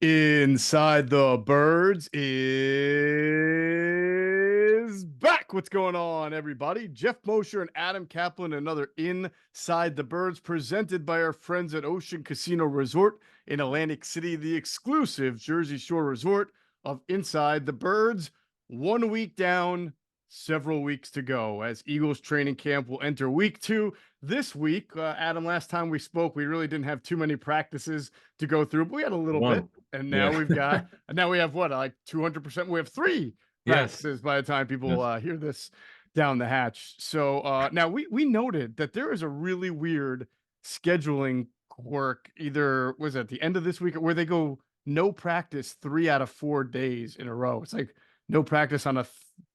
Inside the Birds is back. What's going on, everybody? Geoff Mosher and Adam Caplan, another Inside the Birds presented by our friends at Ocean Casino Resort in Atlantic City, the exclusive Jersey Shore resort of Inside the Birds. 1 week down, several weeks to go as Eagles training camp will enter week 2 this week. Adam, last time we spoke, we really didn't have too many practices to go through, but we had a little bit. And now we have what, like 200%? We have 3 practices by the time people hear this down the hatch. So now we noted that there is a really weird scheduling quirk. Either was at the end of this week where they go no practice 3 out of 4 days in a row. It's like no practice on a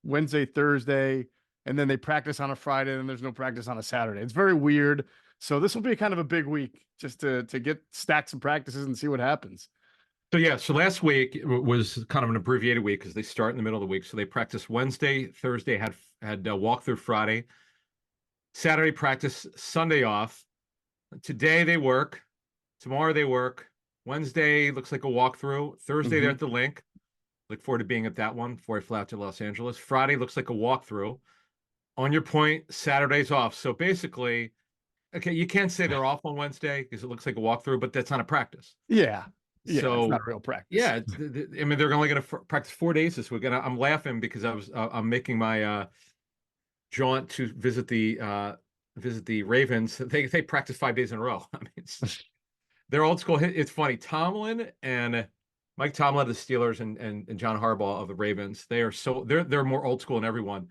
Wednesday, Thursday, and then they practice on a Friday, and there's no practice on a Saturday. It's very weird. So this will be kind of a big week just to get stacks of practices and see what happens. So last week was kind of an abbreviated week because they start in the middle of the week. So they practiced Wednesday, Thursday, had walkthrough Friday, Saturday practice, Sunday off. Today they work, tomorrow they work. Wednesday looks like a walkthrough. Thursday they're at the link. Look forward to being at that one before I fly out to Los Angeles. Friday looks like a walkthrough. On your point, Saturday's off. So basically, okay, you can't say they're off on Wednesday because it looks like a walkthrough, but that's not a practice. Yeah, so it's not real practice. Yeah, I mean, they're only going to practice 4 days this week, and I'm laughing because I'm making my jaunt to visit the Ravens. They practice 5 days in a row. I mean, they're old school. It's funny. Tomlin and Mike Tomlin of the Steelers and John Harbaugh of the Ravens. They're more old school than everyone.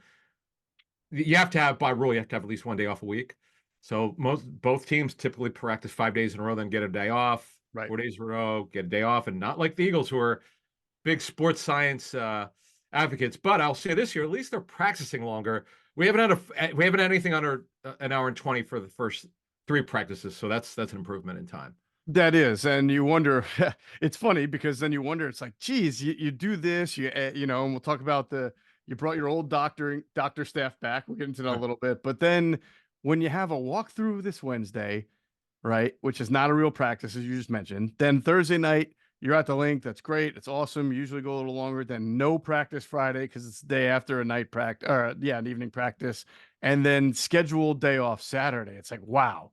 You have to have, by rule, you have to have at least 1 day off a week. So both teams typically practice 5 days in a row, then get a day off. Right. 4 days in a row, get a day off, and not like the Eagles, who are big sports science advocates. But I'll say this year, at least they're practicing longer. We haven't had anything under an hour and 20 for the first 3 practices, so that's an improvement in time. That is, and you wonder. It's funny because then you wonder. It's like, geez, you do this, and we'll talk about you brought your old doctor staff back. We'll get into that a little bit, but then when you have a walkthrough this Wednesday, right, which is not a real practice, as you just mentioned. Then Thursday night, you're at the link. That's great. It's awesome. You usually go a little longer. Then no practice Friday because it's the day after a night practice, or an evening practice. And then scheduled day off Saturday. It's like, wow,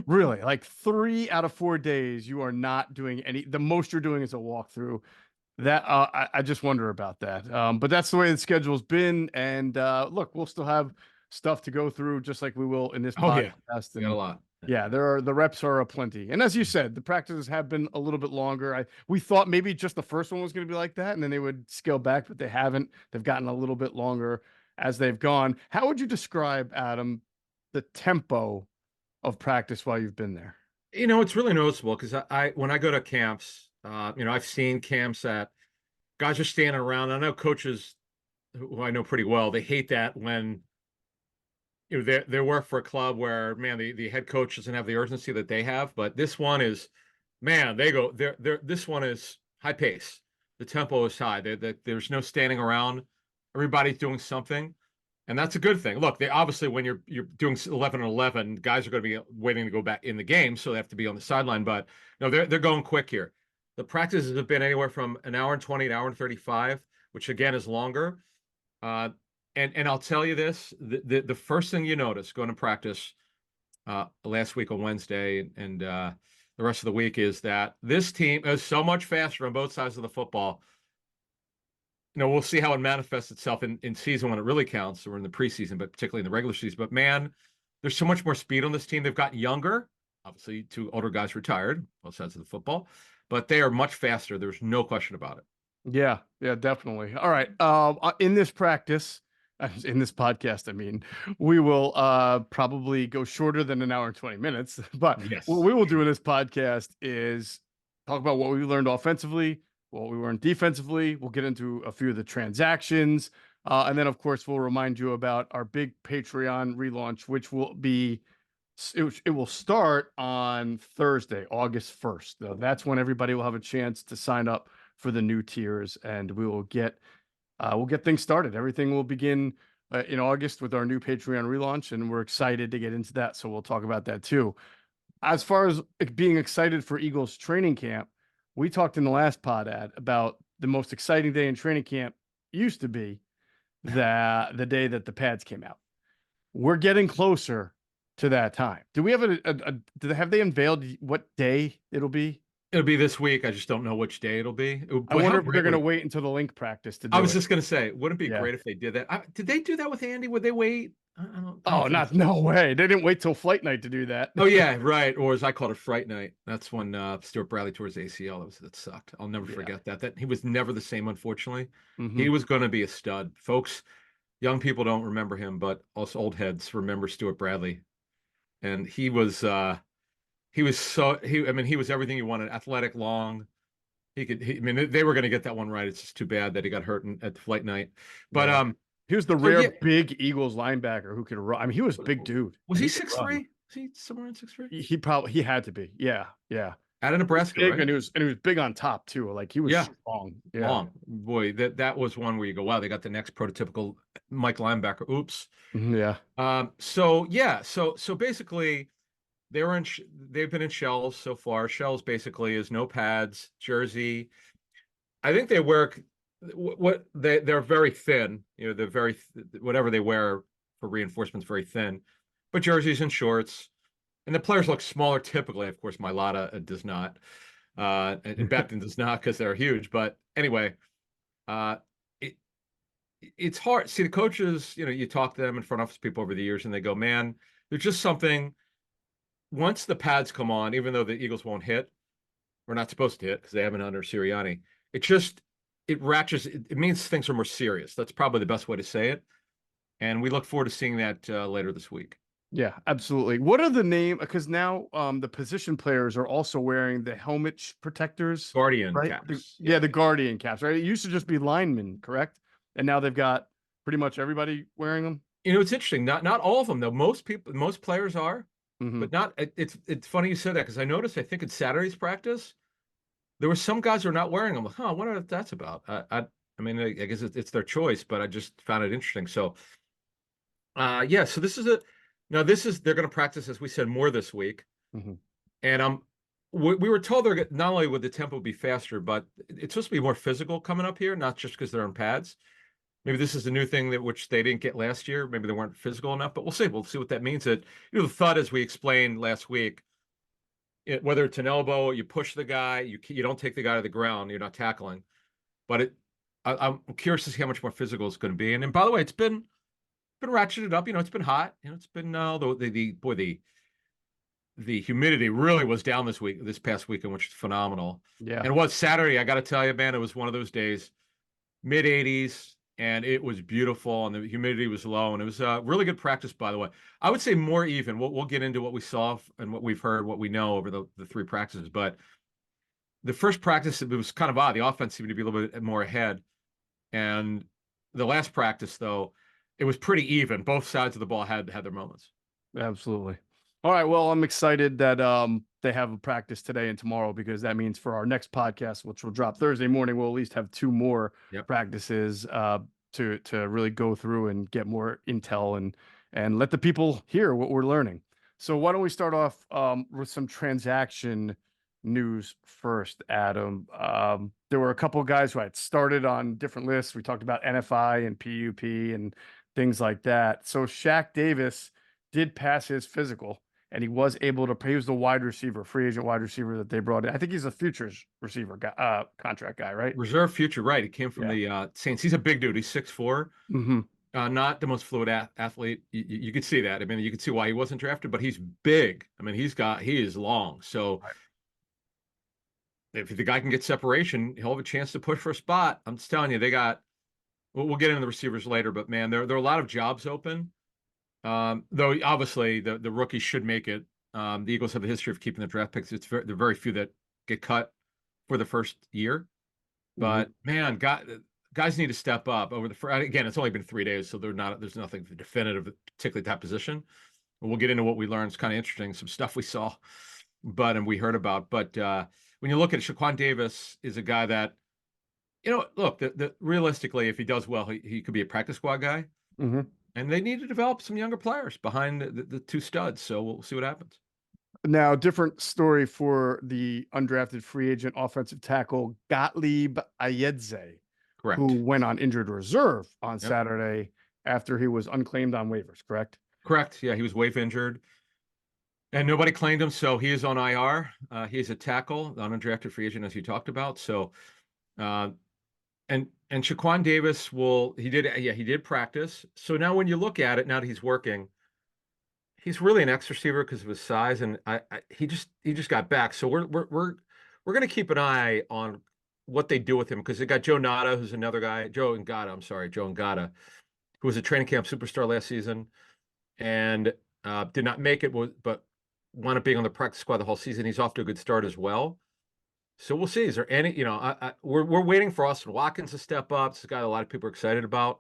really? Like 3 out of 4 days, you are not doing the most you're doing is a walkthrough. That I just wonder about that. But that's the way the schedule's been. And look, we'll still have stuff to go through just like we will in this podcast. We got a lot. Yeah, the reps are aplenty. And as you said, the practices have been a little bit longer. We thought maybe just the first one was going to be like that, and then they would scale back, but they haven't. They've gotten a little bit longer as they've gone. How would you describe, Adam, the tempo of practice while you've been there? It's really noticeable because when I go to camps, I've seen camps that guys are standing around. I know coaches who I know pretty well, they hate that when they work for a club where, man, the head coach doesn't have the urgency that they have. But this one is, man, this one is high pace. The tempo is high. There's no standing around. Everybody's doing something, and that's a good thing. Look, they obviously, when you're doing 11 and 11, guys are going to be waiting to go back in the game, so they have to be on the sideline. But no, they're going quick here. The practices have been anywhere from an hour and 20 to an hour and 35, which again is longer. And I'll tell you this, the first thing you notice going to practice last week on Wednesday and the rest of the week is that this team is so much faster on both sides of the football. We'll see how it manifests itself in season when it really counts, or in the preseason, but particularly in the regular season. But man, there's so much more speed on this team. They've gotten younger. Obviously, 2 older guys retired, both sides of the football, but they are much faster. There's no question about it. Yeah, definitely. All right. In this practice, in this podcast, I mean, we will probably go shorter than an hour and 20 minutes. But yes, what we will do in this podcast is talk about what we learned offensively, what we learned defensively. We'll get into a few of the transactions. And then, of course, we'll remind you about our big Patreon relaunch, which will be, it will start on Thursday, August 1st. So that's when everybody will have a chance to sign up for the new tiers, and we will get things started. Everything will begin in August with our new Patreon relaunch, and we're excited to get into that. So we'll talk about that too. As far as being excited for Eagles training camp, we talked in the last pod ad about the most exciting day in training camp used to be the day that the pads came out. We're getting closer to that time. Do we have have they unveiled what day it'll be? It'll be this week. I just don't know which day it'll be. I Boy, how wonder if they're great going would to it? wait until the link practice to I do was it. just gonna say, wouldn't it be Yeah. great if they did that? Did they do that with Andy? Would they wait? I don't Oh, think. no way. They didn't wait till flight night to do that. Oh yeah, right. Or as I called it, Fright Night. That's when Stuart Bradley tore his ACL. That sucked. I'll never Yeah. forget that. That he was never the same, unfortunately. Hmm. He was going to be a stud, folks. Young people don't remember him, but us old heads remember Stuart Bradley. And he was so he. I mean, he was everything you wanted. Athletic, long. I mean, they were going to get that one right. It's just too bad that he got hurt at Flight Night. But Yeah. He was the so rare yeah, big Eagles linebacker who could run. I mean, he was a big dude. was And he he could run. 6'3"? Was he somewhere in 6'3"? He had to be. Yeah. Yeah. Out of He was Nebraska, big, right? and he was big on top too. Like he was Yeah. strong. Yeah. Long. Boy, that was one where you go, wow, they got the next prototypical Mike linebacker. Oops. Yeah. So yeah, so basically they've been in shells so far. Shells basically is no pads, jersey. I think they wear what they're very thin. You know, they're very whatever they wear for reinforcements very thin, but jerseys and shorts. And the players look smaller typically. Of course, Mailata does not, and Becton does not because they're huge. But anyway, uh, it it's hard. See, the coaches, you know, you talk to them in front office people over the years, and they go, "Man, there's just something." Once the pads come on, even though the Eagles won't hit, we're not supposed to hit because they haven't under Sirianni. It just it ratchets. It means things are more serious. That's probably the best way to say it. And we look forward to seeing that later this week. Yeah, absolutely. What are the name? Because now the position players are also wearing the helmet protectors, Guardian right? caps. Yeah, Yeah. the Guardian caps, right? It used to just be linemen, correct? And now they've got pretty much everybody wearing them. You know, it's interesting. Not all of them though. Most players are, Hmm. but not. It's funny you said that because I noticed. I think in Saturday's practice there were some guys who are not wearing them. Huh? I wonder what that's about. I mean, I guess it's their choice, but I just found it interesting. So, yeah. So this is they're going to practice as we said more this week, Hmm. and we were told they're not only would the tempo be faster, but it's supposed to be more physical coming up here, not just because they're on pads. Maybe this is a new thing that which they didn't get last year. Maybe they weren't physical enough, but we'll see. We'll see what that means. That the thought, as we explained last week, whether it's an elbow, you push the guy, you don't take the guy to the ground, you're not tackling. But I'm curious to see how much more physical it's going to be. And by the way, it's been ratcheted up. You know, it's been hot. You know, it's been the humidity really was down this past weekend, which is phenomenal. Yeah, And what Saturday, I got to tell you, man, it was one of those days, mid 80s, and it was beautiful, and the humidity was low, and it was a really good practice, by the way. I would say more even. We'll get into what we saw and what we've heard, what we know over the three practices. But the first practice, it was kind of odd. The offense seemed to be a little bit more ahead, and the last practice, though, it was pretty even. Both sides of the ball had their moments. absolutely. All right. Well, I'm excited that they have a practice today and tomorrow because that means for our next podcast, which will drop Thursday morning, we'll at least have two more Yep. practices to really go through and get more intel and let the people hear what we're learning. So why don't we start off with some transaction news first, Adam? There were a couple of guys who had started on different lists. We talked about NFI and PUP and things like that. So Shaq Davis did pass his physical and he was able to he was the wide receiver, free agent wide receiver that they brought in. I think he's a futures receiver guy, contract guy, right? Reserve future, right? He came from Yeah. the Saints. He's a big dude. He's 6'4". Hmm. Not the most fluid athlete. You could see that. I mean, you could see why he wasn't drafted, but he's big. I mean, he is long. So Right. if the guy can get separation, he'll have a chance to push for a spot. I'm just telling you, they got. We'll get into the receivers later, but man, there are a lot of jobs open. Though obviously the rookies should make it. The Eagles have a history of keeping the draft picks. There are very few that get cut for the first year. Hmm. But man, guys need to step up over again, it's only been 3 days, so there's nothing definitive, particularly at that position. We'll get into what we learned. It's kind of interesting, some stuff we saw, and we heard about. But when you look at it, Shaquan Davis is a guy that, look, realistically, if he does well, he could be a practice squad guy. Hmm. And they need to develop some younger players behind the two studs. So we'll see what happens. Now, different story for the undrafted free agent offensive tackle Gottlieb Ayedze, who Correct. went on injured reserve on Yep. Saturday after he was unclaimed on waivers, correct? Correct. Yeah, he was wave injured. And nobody claimed him, so he is on IR. He's a tackle, undrafted free agent, as you talked about. So, uh, and Shaquan Davis he did practice. So now when you look at it, now that he's working, he's really an X receiver because of his size, and he just got back. So we're going to keep an eye on what they do with him because they got Joe Ngata, who's another guy, Joe Ngata. I'm sorry, Joe Ngata, who was a training camp superstar last season and did not make it, but wound up being on the practice squad the whole season. He's off to a good start as well. So we'll see. Is there any, we're waiting for Austin Watkins to step up. It's a guy a lot of people are excited about.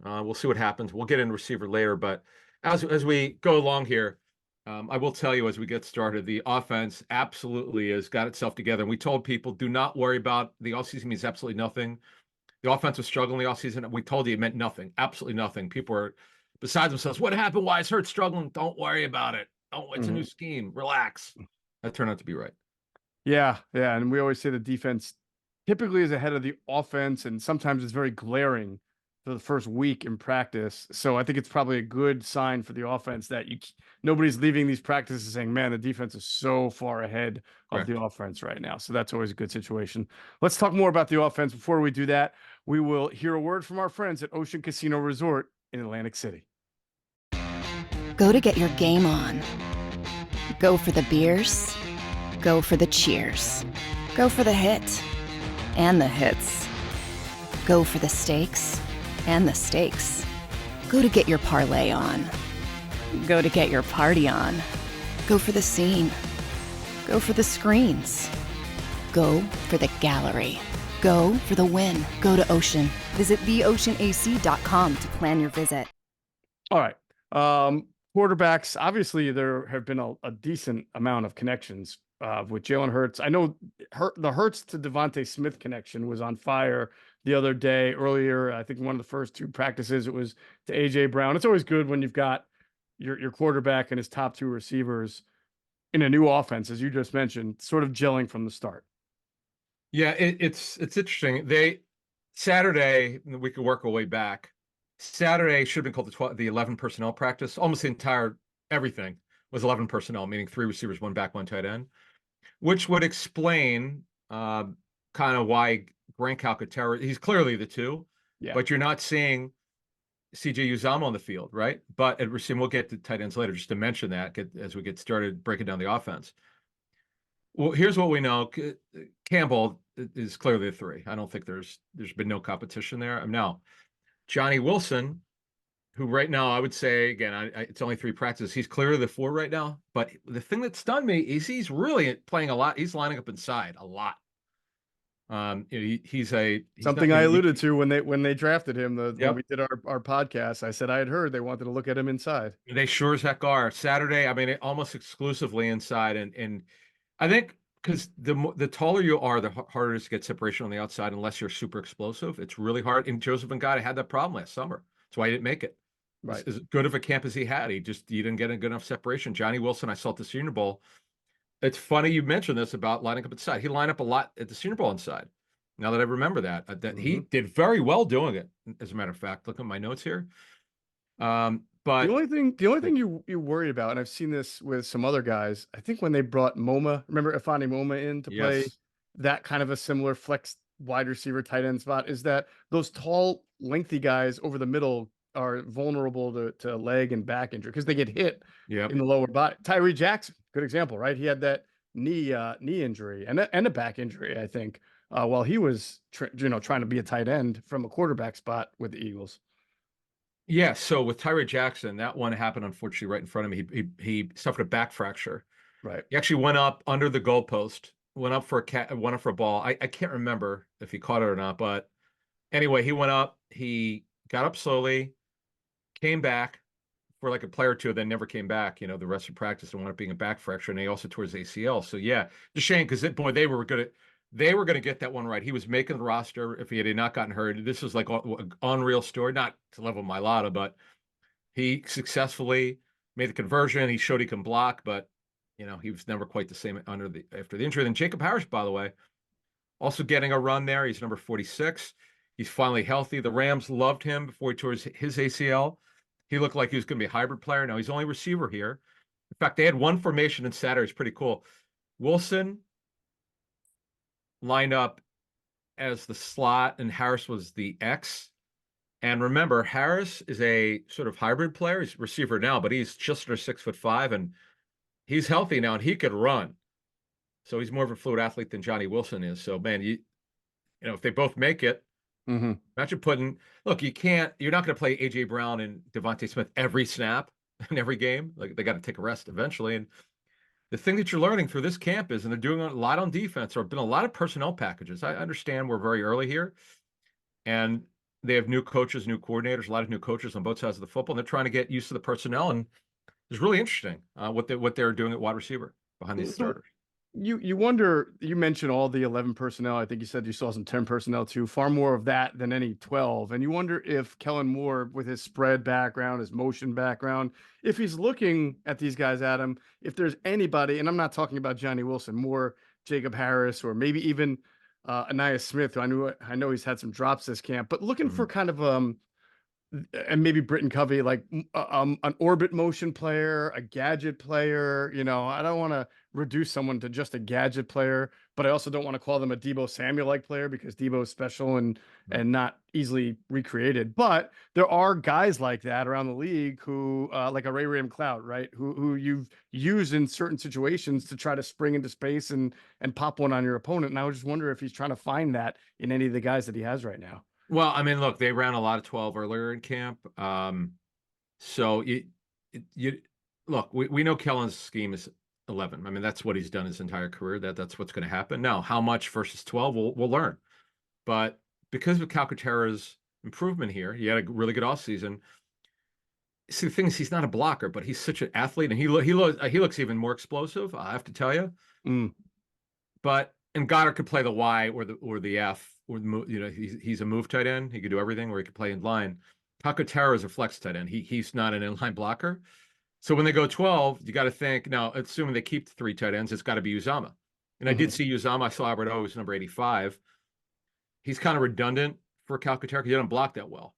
We'll see what happens. We'll get into receiver later, but as we go along here, I will tell you as we get started, the offense absolutely has got itself together. And we told people, do not worry about the offseason means absolutely nothing. The offense was struggling the offseason. We told you it meant nothing, absolutely nothing. People are besides themselves. What happened? Why is Hurt struggling? Don't worry about it. Oh, it's a new scheme. Relax. That turned out to be right. Yeah, yeah, and we always say the defense typically is ahead of the offense, and sometimes it's very glaring for the first week in practice. So I think it's probably a good sign for the offense that nobody's leaving these practices saying, "Man, the defense is so far ahead of the Correct. offense right now." So that's always a good situation. Let's talk more about the offense. Before we do that, we will hear a word from our friends at Ocean Casino Resort in Atlantic City. Go to get your game on. Go for the beers. Go for the cheers. Go for the hit and the hits. Go for the stakes and the stakes. Go to get your parlay on. Go to get your party on. Go for the scene. Go for the screens. Go for the gallery. Go for the win. Go to Ocean. Visit theoceanac.com to plan your visit. All right. Quarterbacks, obviously there have been a decent amount of connections with Jalen Hurts. I know the Hurts to Devontae Smith connection was on fire the other day earlier. I think one of the first two practices, it was to AJ Brown. It's always good when you've got your quarterback and his top two receivers in a new offense, as you just mentioned, sort of gelling from the start. Yeah, it's interesting. Saturday, we could work our way back. Saturday should have been called the 11 personnel practice. Almost the entire everything was 11 personnel, meaning 3 receivers, 1 back, 1 tight end, which would explain kind of why Grant Calcaterra, he's clearly the 2, but you're not seeing CJ Uzama on the field, right? But we'll get to tight ends later, just to mention that as we get started breaking down the offense. Well, here's what we know. Campbell is clearly the 3. I don't think there's been no competition there. Now, Johnny Wilson, who right now I would say, again, it's only 3 practices. He's clearly the 4 right now. But the thing that stunned me is he's really playing a lot. He's lining up inside a lot. He's something I alluded to when they drafted him. Yep. When we did our podcast, I said I had heard they wanted to look at him inside. They sure as heck are. Saturday, I mean, almost exclusively inside, and I think because the taller you are, the harder it is to get separation on the outside unless you're super explosive. It's really hard. And Joseph Ngata had that problem last summer. That's why he didn't make it. Right. As good of a camp as he had, he didn't get a good enough separation. Johnny Wilson, I saw at the Senior Bowl. It's funny you mentioned this about lining up inside. He lined up a lot at the Senior Bowl inside. Now that I remember that, he did very well doing it. As a matter of fact, look at my notes here. But the only thing you worry about, and I've seen this with some other guys, I think when they brought Moma, remember Ifeanyi Moma in to play that kind of a similar flex wide receiver tight end spot, is that those tall, lengthy guys over the middle are vulnerable to leg and back injury because they get hit in the lower body. Tyree Jackson, good example, right? He had that knee injury and a back injury, I think, while he was trying to be a tight end from a quarterback spot with the Eagles. Yeah, so with Tyree Jackson, that one happened unfortunately right in front of him. He suffered a back fracture. Right. He actually went up under the goalpost, went up for a ball. I can't remember if he caught it or not, but anyway, he went up. He got up slowly, came back for like a play or two, then never came back. The rest of practice and wound up being a back fracture, and he also tore his ACL. So yeah, it's a shame because they were going to get that one right. He was making the roster if he had not gotten hurt. This was like an unreal story, not to level Mailata, but he successfully made the conversion. He showed he can block, but you know, he was never quite the same after the injury. Then Jacob Harris, by the way, also getting a run there. He's number 46. He's finally healthy. The Rams loved him before he tore his ACL. He looked like he was going to be a hybrid player. Now he's only receiver here. In fact, they had one formation in Saturday. It's pretty cool. Wilson lined up as the slot, and Harris was the X. And remember, Harris is a sort of hybrid player. He's a receiver now, but he's just under 6'5", and he's healthy now, and he could run. So he's more of a fluid athlete than Johnny Wilson is. So, man, you know, if they both make it, imagine look, you're not going to play A.J. Brown and Devontae Smith every snap in every game. Like, they got to take a rest eventually. And the thing that you're learning through this camp is, and they're doing a lot on defense, there have been a lot of personnel packages. I understand we're very early here, and they have new coaches, new coordinators, a lot of new coaches on both sides of the football, and they're trying to get used to the personnel. And it's really interesting what they're doing at wide receiver behind these starters. You wonder, you mentioned all the 11 personnel. I think you said you saw some 10 personnel too, far more of that than any 12. And you wonder if Kellen Moore, with his spread background, his motion background, if he's looking at these guys, Adam, if there's anybody, and I'm not talking about Johnny Wilson, more Jacob Harris, or maybe even Anais Smith, who I know he's had some drops this camp, but looking for kind of and maybe Britton Covey, like an orbit motion player, a gadget player. You know, I don't want to reduce someone to just a gadget player, but I also don't want to call them a Deebo Samuel-like player, because Deebo is special and not easily recreated. But there are guys like that around the league who, like a Ray McLeod, right? Who you've used in certain situations to try to spring into space and pop one on your opponent. And I would just wonder if he's trying to find that in any of the guys that he has right now. Well, I mean, look, they ran a lot of 12 earlier in camp. So you look, we know Kellen's scheme is 11. I mean, that's what he's done his entire career. That's what's going to happen. Now, how much versus 12, we'll learn. But because of Calcaterra's improvement here, he had a really good offseason. See, the thing is, he's not a blocker, but he's such an athlete, and he looks even more explosive, I have to tell you. And Goddard could play the Y or the F, or you know, he's a move tight end. He could do everything, where he could play in line. Calcaterra is a flex tight end. He's not an inline blocker. So when they go 12, you got to think, now, assuming they keep the 3 tight ends, it's got to be Uzama. And I did see Uzama. I saw Albert O, who's number 85. He's kind of redundant for Calcaterra because he doesn't block that well.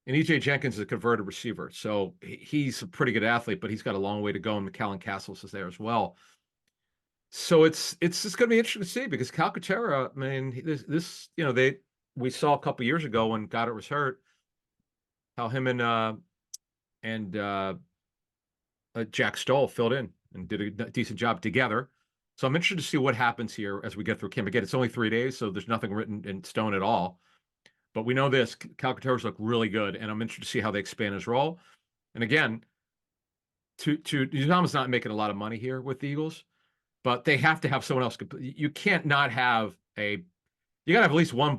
And E.J. Jenkins is a converted receiver. So he's a pretty good athlete, but he's got a long way to go. And McAllen Castles is there as well. So it's just going to be interesting to see, because Calcaterra, I mean, this you know, we saw a couple years ago when Goddard was hurt, how him and Jack Stoll filled in and did a decent job together. So I'm interested to see what happens here as we get through camp. Again, it's only 3 days, so there's nothing written in stone at all. But we know this, Calcaterra's look really good, and I'm interested to see how they expand his role. And again, Uzama's not making a lot of money here with the Eagles, but they have to have someone else. You can't not have you got to have at least one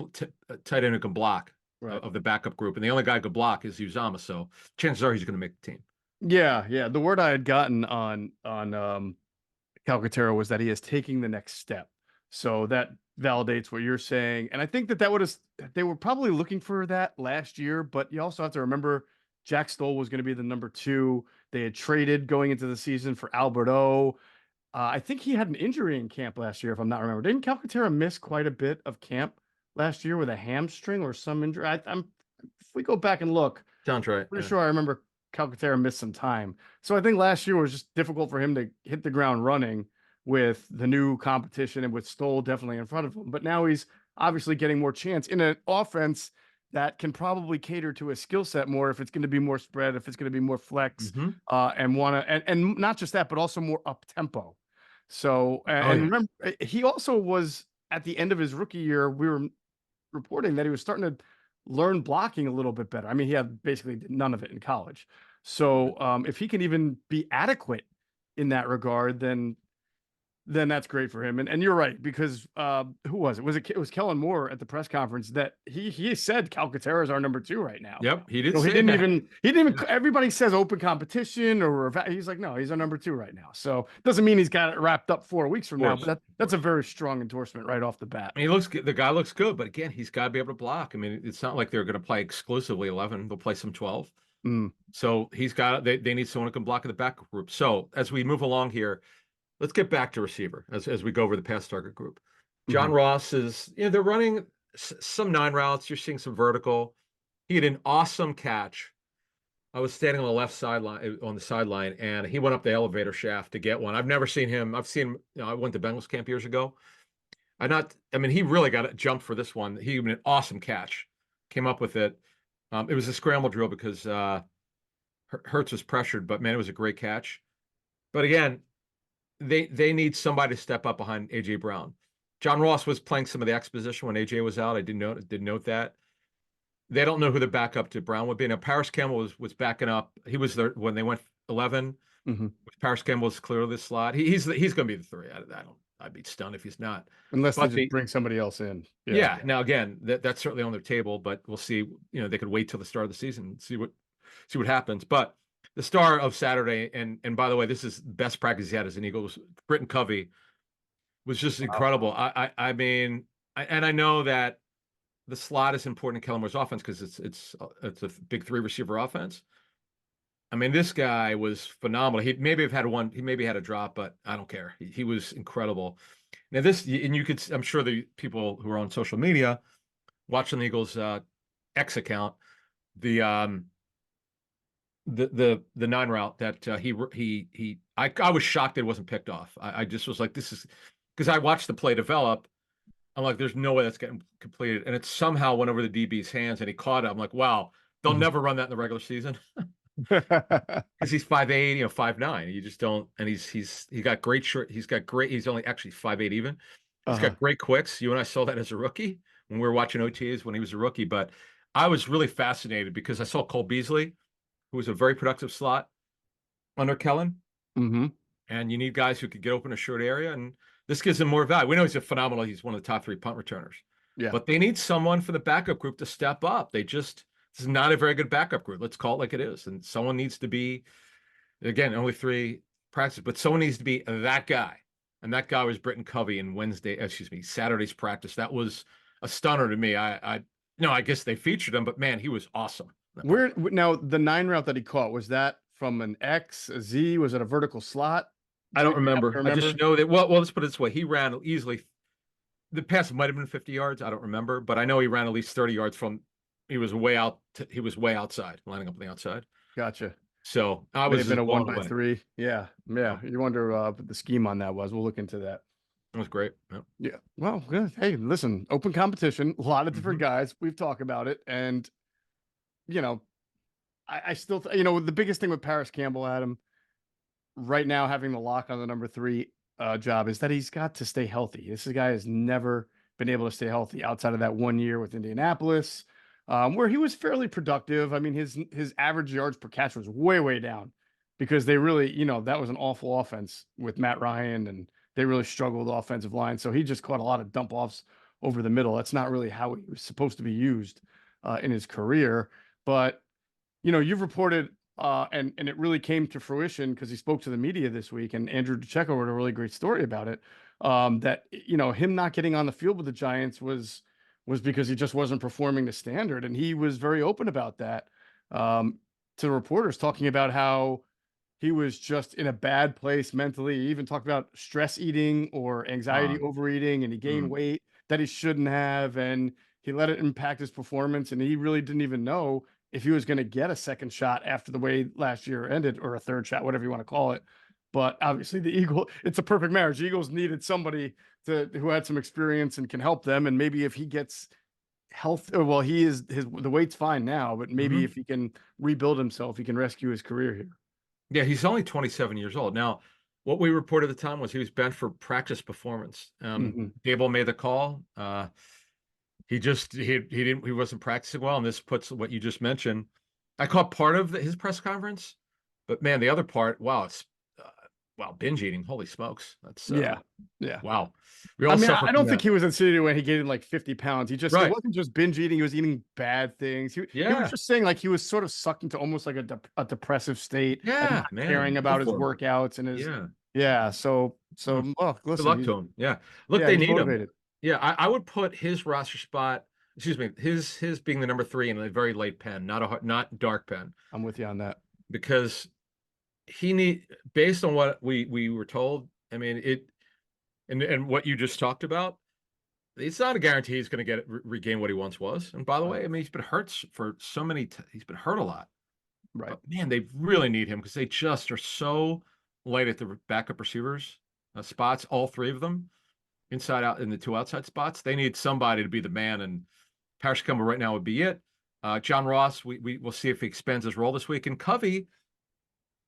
tight end who can block of the backup group. And the only guy who can block is Uzama. So chances are he's going to make the team. Yeah. The word I had gotten on Calcaterra was that he is taking the next step. So that validates what you're saying. And I think that they were probably looking for that last year, but you also have to remember Jack Stoll was going to be the number 2. They had traded going into the season for Albert O. I think he had an injury in camp last year, if I'm not remembering. Didn't Calcaterra miss quite a bit of camp last year with a hamstring or some injury? If we go back and look, sounds right. Pretty sure I remember Calcaterra missed some time. So I think last year was just difficult for him to hit the ground running with the new competition and with Stoll definitely in front of him. But now he's obviously getting more chance in an offense that can probably cater to a skill set more, if it's going to be more spread, if it's going to be more flex, and not just that, but also more up tempo. So, remember, he also was at the end of his rookie year, we were reporting that he was starting to learn blocking a little bit better. I mean, he had basically none of it in college. So if he can even be adequate in that regard, then that's great for him. And you're right, because who was it? It was Kellen Moore at the press conference that he said Calcaterra is our number 2 right now. Yep, he did. So he didn't even. Everybody says open competition, or he's like, no, he's our number 2 right now. So doesn't mean he's got it wrapped up 4 weeks from now. But that's a very strong endorsement right off the bat. He looks good. The guy looks good, but again, he's got to be able to block. I mean, it's not like they're going to play exclusively 11. They'll play some 12. So he's got. They need someone who can block in the back group. So as we move along here, let's get back to receiver as we go over the pass target group. John Mhm. Ross is, they're running some 9 routes. You're seeing some vertical. He had an awesome catch. I was standing on the left sideline, on the sideline, and he went up the elevator shaft to get one. I've never seen him. I've seen him, I went to Bengals camp years ago. I mean, he really got it jumped for this one. He had an awesome catch, came up with it. It was a scramble drill because Hurts was pressured, but man, it was a great catch. But again, they need somebody to step up behind AJ Brown. John Ross was playing some of the X position when AJ was out. I did note that. They don't know who the backup to Brown would be. Now Paris Campbell was backing up. He was there when they went 11. Mhm. Paris Campbell is clearly the slot. He's going to be the 3. I'd be stunned if he's not. Unless they But just bring somebody else in. yeah. Now again, that's certainly on their table, but we'll see. They could wait till the start of the season and see what happens. But the star of Saturday, and by the way, this is best practice he had as an Eagle, was Britton Covey, was just incredible. I mean, I know that the slot is important in Kellen Moore's offense because it's a big 3 receiver offense. I mean, this guy was phenomenal. He maybe had a drop, but I don't care. He was incredible. Now and you could, I'm sure the people who are on social media watching the Eagles X account, the 9 route that I was shocked it wasn't picked off. I just was like, this is, because I watched the play develop. I'm like, there's no way that's getting completed. And it somehow went over the DB's hands and he caught it. I'm like, wow, they'll never run that in the regular season. Because he's 5'8", 5'9". You just don't, and he got great short. He's only actually 5'8" even. He's got great quicks. You and I saw that as a rookie when we were watching OTAs when he was a rookie. But I was really fascinated because I saw Cole Beasley, who was a very productive slot under Kellen. Mm-hmm. And you need guys who could get open a short area, and this gives him more value. We know he's he's one of the top 3 punt returners. Yeah. But they need someone for the backup group to step up. This is not a very good backup group. Let's call it like it is. And someone needs to be, again, only 3 practices, but someone needs to be that guy. And that guy was Britton Covey in Saturday's practice. That was a stunner to me. I guess they featured him, but man, he was awesome. Now the 9 route that he caught, was that from an X, a Z? Was it a vertical slot? I don't remember. I just know that, well, let's put it this way. He ran easily. The pass might have been 50 yards. I don't remember, but I know he ran at least 30 yards he was way outside, lining up on the outside. Gotcha. So I was been a 1 by away. 3. Yeah. You wonder what the scheme on that was. We'll look into that. It was great. Yeah. Well, good. Hey, listen, open competition, a lot of different guys. We've talked about it. And, I still, the biggest thing with Paris Campbell, Adam, right now having the lock on the number 3 job is that he's got to stay healthy. This guy has never been able to stay healthy outside of that 1 year with Indianapolis, where he was fairly productive. I mean, his average yards per catch was way down because they really, that was an awful offense with Matt Ryan, and they really struggled with the offensive line. So he just caught a lot of dump offs over the middle. That's not really how he was supposed to be used in his career. But, you've reported, and it really came to fruition because he spoke to the media this week, and Andrew DeCecco wrote a really great story about it, that, him not getting on the field with the Giants was because he just wasn't performing the standard. And he was very open about that to reporters, talking about how he was just in a bad place mentally. He even talked about stress eating or anxiety overeating, and he gained weight that he shouldn't have, and he let it impact his performance. And he really didn't even know if he was going to get a second shot after the way last year ended, or a third shot, whatever you want to call it. But obviously it's a perfect marriage. The Eagles needed somebody who had some experience and can help them. And maybe if he gets well, the weight's fine now, but maybe if he can rebuild himself, he can rescue his career here. Yeah, he's only 27 years old. Now, what we reported at the time was he was bent for practice performance. Dable made the call. He wasn't practicing well, and this puts what you just mentioned. I caught part of his press conference, but man, the other part, wow, it's binge eating. Holy smokes, that's yeah. Wow. I don't think he was insinuating when he gained like 50 pounds. He just, Right. It wasn't just binge eating. He was eating bad things. He was just saying like he was sort of sucked into almost like a depressive state. Yeah, and not caring about his workouts and his. So well, listen, good luck to him. Yeah, look, they need motivated. him. Yeah, I would put his roster spot. Excuse me, his being the number 3 in a very late pen, not dark pen. I'm with you on that, because based on what we were told, I mean, and what you just talked about, it's not a guarantee he's going to regain what he once was. And by the way, I mean, he's been hurt for so many, he's been hurt a lot. Right. But man, they really need him because they just are so light at the backup receivers spots, all three of them, inside out in the two outside spots. They need somebody to be the man, and Parrish Campbell right now would be it. John Ross, we will see if he expands his role this week. And Covey,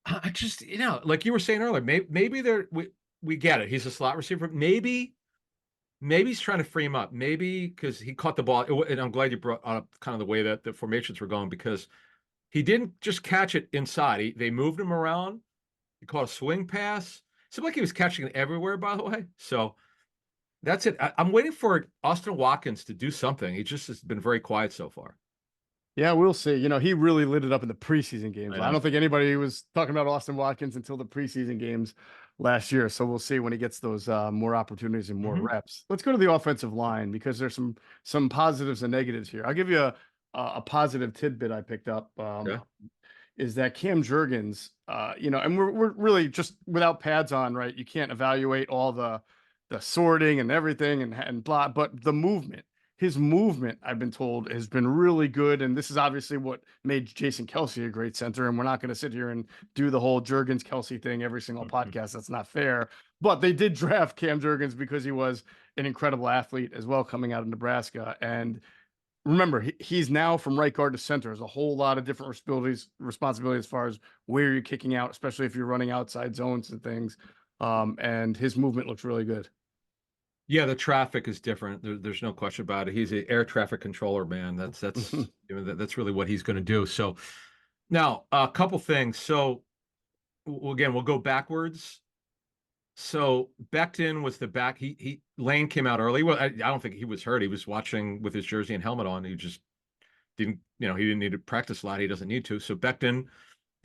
I just, like you were saying earlier, maybe we get it. He's a slot receiver. Maybe he's trying to free him up. Maybe because he caught the ball, and I'm glad you brought up kind of the way that the formations were going, because he didn't just catch it inside. They moved him around. He caught a swing pass. It seemed like he was catching it everywhere, by the way. So that's it. I'm waiting for Austin Watkins to do something. He just has been very quiet so far. Yeah, we'll see. He really lit it up in the preseason games. I don't think anybody was talking about Austin Watkins until the preseason games last year. So we'll see when he gets those more opportunities and more reps. Let's go to the offensive line, because there's some positives and negatives here. I'll give you a positive tidbit I picked up. Is that Cam Jurgens, and we're really just without pads on, right? You can't evaluate all the sorting and everything and blah, but the movement. His movement, I've been told, has been really good. And this is obviously what made Jason Kelce a great center. And we're not going to sit here and do the whole Jurgens Kelce thing every single podcast. That's not fair. But they did draft Cam Jurgens because he was an incredible athlete as well, coming out of Nebraska. And remember, he's now from right guard to center. There's a whole lot of different responsibility as far as where you're kicking out, especially if you're running outside zones and things. And his movement looks really good. Yeah, the traffic is different. There's no question about it. He's an air traffic controller, man. That's that's really what he's going to do. So now a couple things. So again, we'll go backwards. So Becton was the back. Lane came out early. Well, I don't think he was hurt. He was watching with his jersey and helmet on. He just didn't, he didn't need to practice a lot. He doesn't need to. So Becton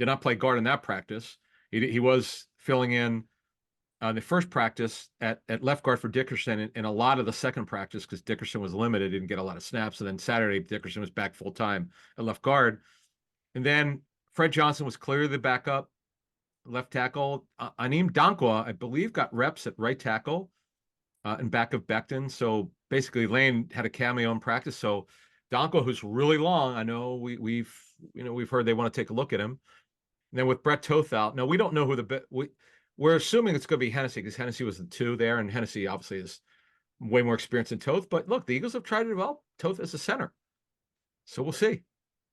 did not play guard in that practice. He was filling in the first practice at left guard for Dickerson, and a lot of the second practice, because Dickerson was limited, didn't get a lot of snaps. And then Saturday, Dickerson was back full time at left guard. And then Fred Johnson was clearly the backup left tackle. Anim Dankwa, I believe, got reps at right tackle in back of Becton. So basically, Lane had a cameo in practice. So Dankwa, who's really long, I know we've heard they want to take a look at him. And then with Brett Toth out, now we don't know who we're assuming it's going to be Hennessy, because Hennessy was the 2 there, and Hennessy obviously is way more experienced than Toth. But look, the Eagles have tried to develop Toth as a center, so we'll see.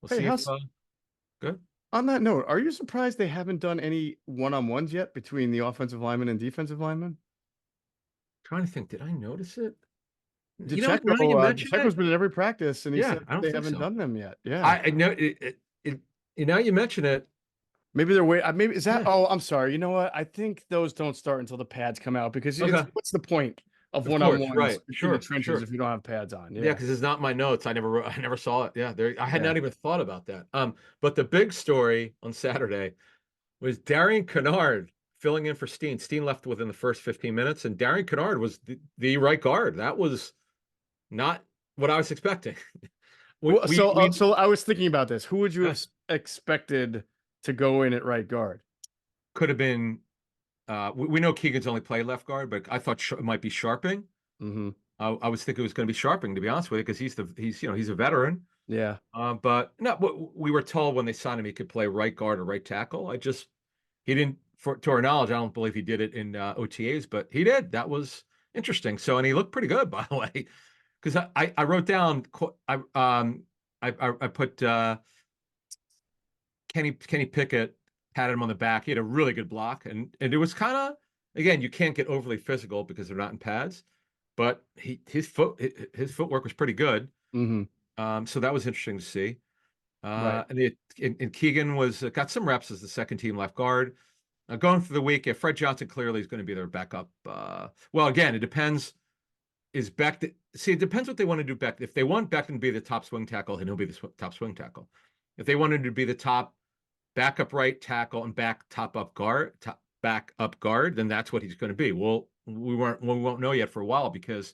Good. On that note, are you surprised they haven't done any one-on-ones yet between the offensive lineman and defensive lineman? Trying to think, did I notice it? DeCecco's been in every practice, and he said they haven't done them yet. Yeah, I know it. Now you mention it. Maybe they're waiting. Maybe is that? Oh, I'm sorry. You know what? I think those don't start until the pads come out, because what's the point of one-on-ones right? In the trenches if you don't have pads on? Yeah, because it's not my notes. I never saw it. Yeah, I had not even thought about that. But the big story on Saturday was Darian Kennard filling in for Steen. Steen left within the first 15 minutes, and Darian Kennard was the right guard. That was not what I was expecting. So I was thinking about this. Who would you have expected to go in at right guard? Could have been. We know Keegan's only played left guard, but I thought it might be Sharping. I was thinking it was going to be Sharping, to be honest with you, because he's a veteran. Yeah. But no, we were told when they signed him he could play right guard or right tackle. He didn't. To our knowledge, I don't believe he did it in OTAs, but he did. That was interesting. So, and he looked pretty good, by the way, because I wrote down. I put Kenny Pickett, patted him on the back. He had a really good block, and it was kind of, again, you can't get overly physical because they're not in pads, but his footwork was pretty good. So that was interesting to see. And Keegan got some reps as the second team left guard. Going through the week, Fred Johnson clearly is going to be their backup. Well, again, it depends. It depends what they want to do. If they want Becton to be the top swing tackle, then he'll be the top swing tackle. If they wanted to be the top backup right tackle and backup guard, then that's what he's going to be. Well, we won't know yet for a while, because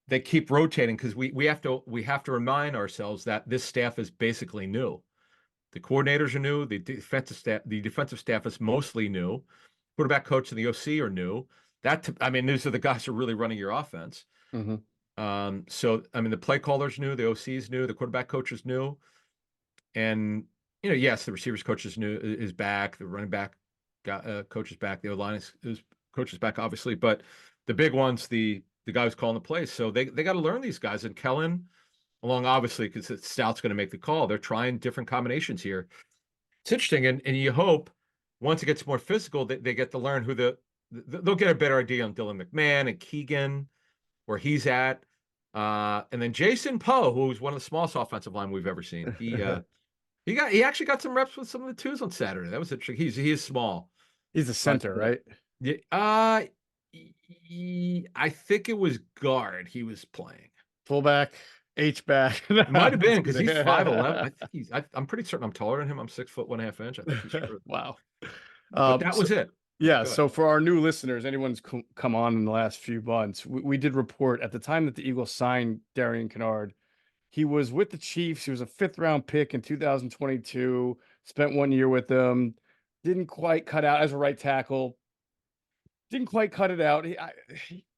they keep rotating, because we have to remind ourselves that this staff is basically new. The coordinators are new. The defensive staff is mostly new. Quarterback coach and the OC are new. I mean, these are the guys who are really running your offense. Mm-hmm. So I mean, the play callers knew, the OCs knew, the quarterback coaches knew, and yes, the receivers coaches knew is back, the running back coach is back, the O-line is coach is back, obviously, but the big ones, the guy who's calling the plays, so they got to learn these guys, and Kellen, along obviously because Stout's going to make the call. They're trying different combinations here. It's interesting, and you hope once it gets more physical, they get to learn who they'll get a better idea on Dylan McMahon and Keegan, where he's at. And then Jason Poe, who's one of the smallest offensive line we've ever seen. He actually got some reps with some of the twos on Saturday. That was interesting. He is small. He's the center, right? Yeah. I think it was guard he was playing. Fullback, H-back. It might have been because he's 5'11". I think I'm pretty certain I'm taller than him. I'm 6'1.5". I think he's true. Wow. But that was it. Yeah. So for our new listeners, anyone's come on in the last few months, we did report at the time that the Eagles signed Darian Kennard. He was with the Chiefs. He was a 5th-round pick in 2022. Spent 1 year with them. Didn't quite cut out as a right tackle. Didn't quite cut it out. It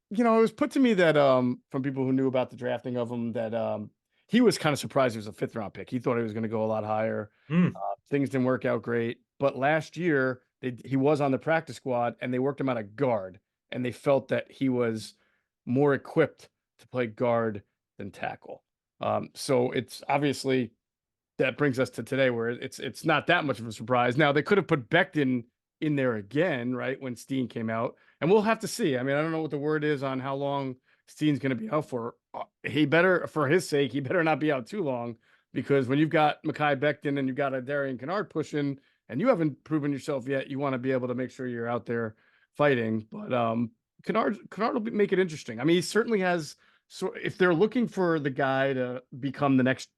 was put to me that from people who knew about the drafting of him that he was kind of surprised he was a 5th-round pick. He thought he was going to go a lot higher. Things didn't work out great. But last year he was on the practice squad and they worked him out at guard, and they felt that he was more equipped to play guard than tackle. So it's obviously that brings us to today where it's not that much of a surprise. Now they could have put Becton in there again, right, when Steen came out, and we'll have to see. I mean, I don't know what the word is on how long Steen's going to be out for. He better, for his sake, he better not be out too long, because when you've got Mekhi Becton and you've got a Darian Kennard pushing and you haven't proven yourself yet, you want to be able to make sure you're out there fighting. But Kennard will make it interesting. I mean, he certainly has. So if they're looking for the guy to become the next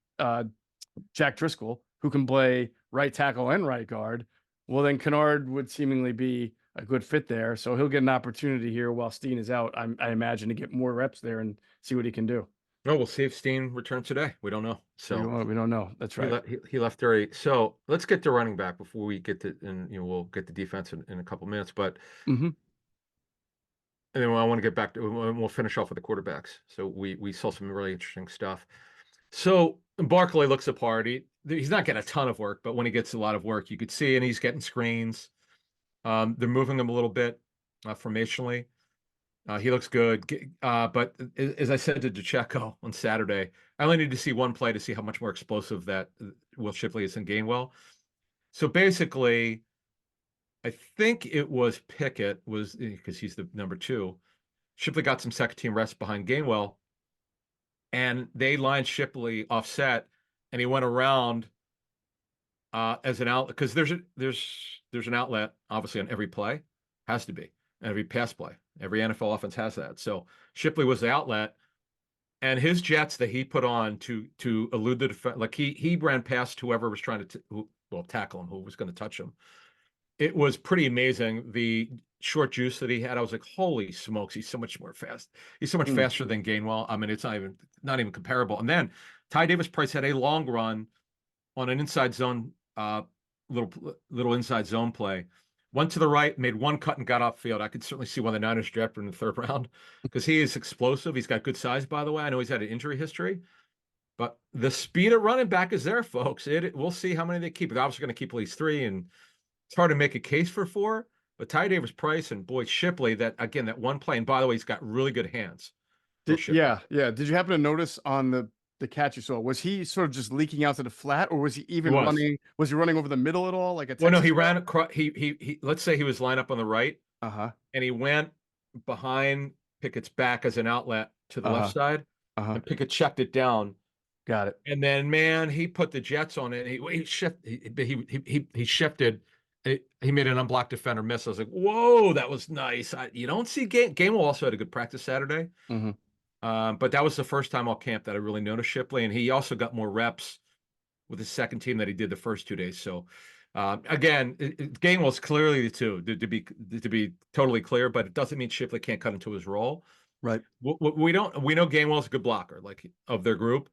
Jack Driscoll, who can play right tackle and right guard, well, then Kennard would seemingly be a good fit there. So he'll get an opportunity here while Steen is out, I imagine, to get more reps there and see what he can do. No, we'll see if Steen returns today. We don't know. So we don't know. That's right. He left early. So let's get to running back before we get to, and we'll get to defense in a couple minutes. But and then I want to get back to, we'll finish off with the quarterbacks. So we saw some really interesting stuff. So Barkley looks the part. He's not getting a ton of work, but when he gets a lot of work, you could see, and he's getting screens. They're moving him a little bit formationally. He looks good. But as I said to DeCecco on Saturday, I only need to see one play to see how much more explosive that Will Shipley is in Gainwell. So basically, I think it was Pickett, because he's the number 2. Shipley got some second-team reps behind Gainwell, and they lined Shipley offset, and he went around as an outlet, because there's an outlet obviously on every play, has to be, every pass play. Every NFL offense has that. So Shipley was the outlet, and his jets that he put on to elude the defense, like he ran past whoever was trying to tackle him, who was going to touch him. It was pretty amazing. The short juice that he had, I was like, holy smokes, he's so much more fast. He's so much faster than Gainwell. I mean, it's not even comparable. And then Ty Davis-Price had a long run on an inside zone, little inside zone play. Went to the right, made one cut, and got off field. I could certainly see why the Niners drafted in the 3rd round, because he is explosive. He's got good size, by the way. I know he's had an injury history, but the speed at running back is there, folks. We'll see how many they keep. They're obviously going to keep at least 3, and it's hard to make a case for 4. But Ty Davis-Price and boy Shipley, that one play, and by the way, he's got really good hands. Yeah. Did you happen to notice on the catch you saw, was he sort of just leaking out to the flat, or was he even running? Was he running over the middle at all? Like a no, he ran across. He let's say he was lined up on the right, and he went behind Pickett's back as an outlet to the left side, and Pickett checked it down. Got it. And then, man, he put the Jets on it. He shifted. He made an unblocked defender miss. I was like, whoa, that was nice. You don't see Gainwell also had a good practice Saturday. But that was the first time all camp that I really noticed Shipley, and he also got more reps with his second team that he did the first 2 days. So again, Gainwell's clearly the 2 to be totally clear, but it doesn't mean Shipley can't cut into his role. Right. We know Gainwell's a good blocker, like of their group,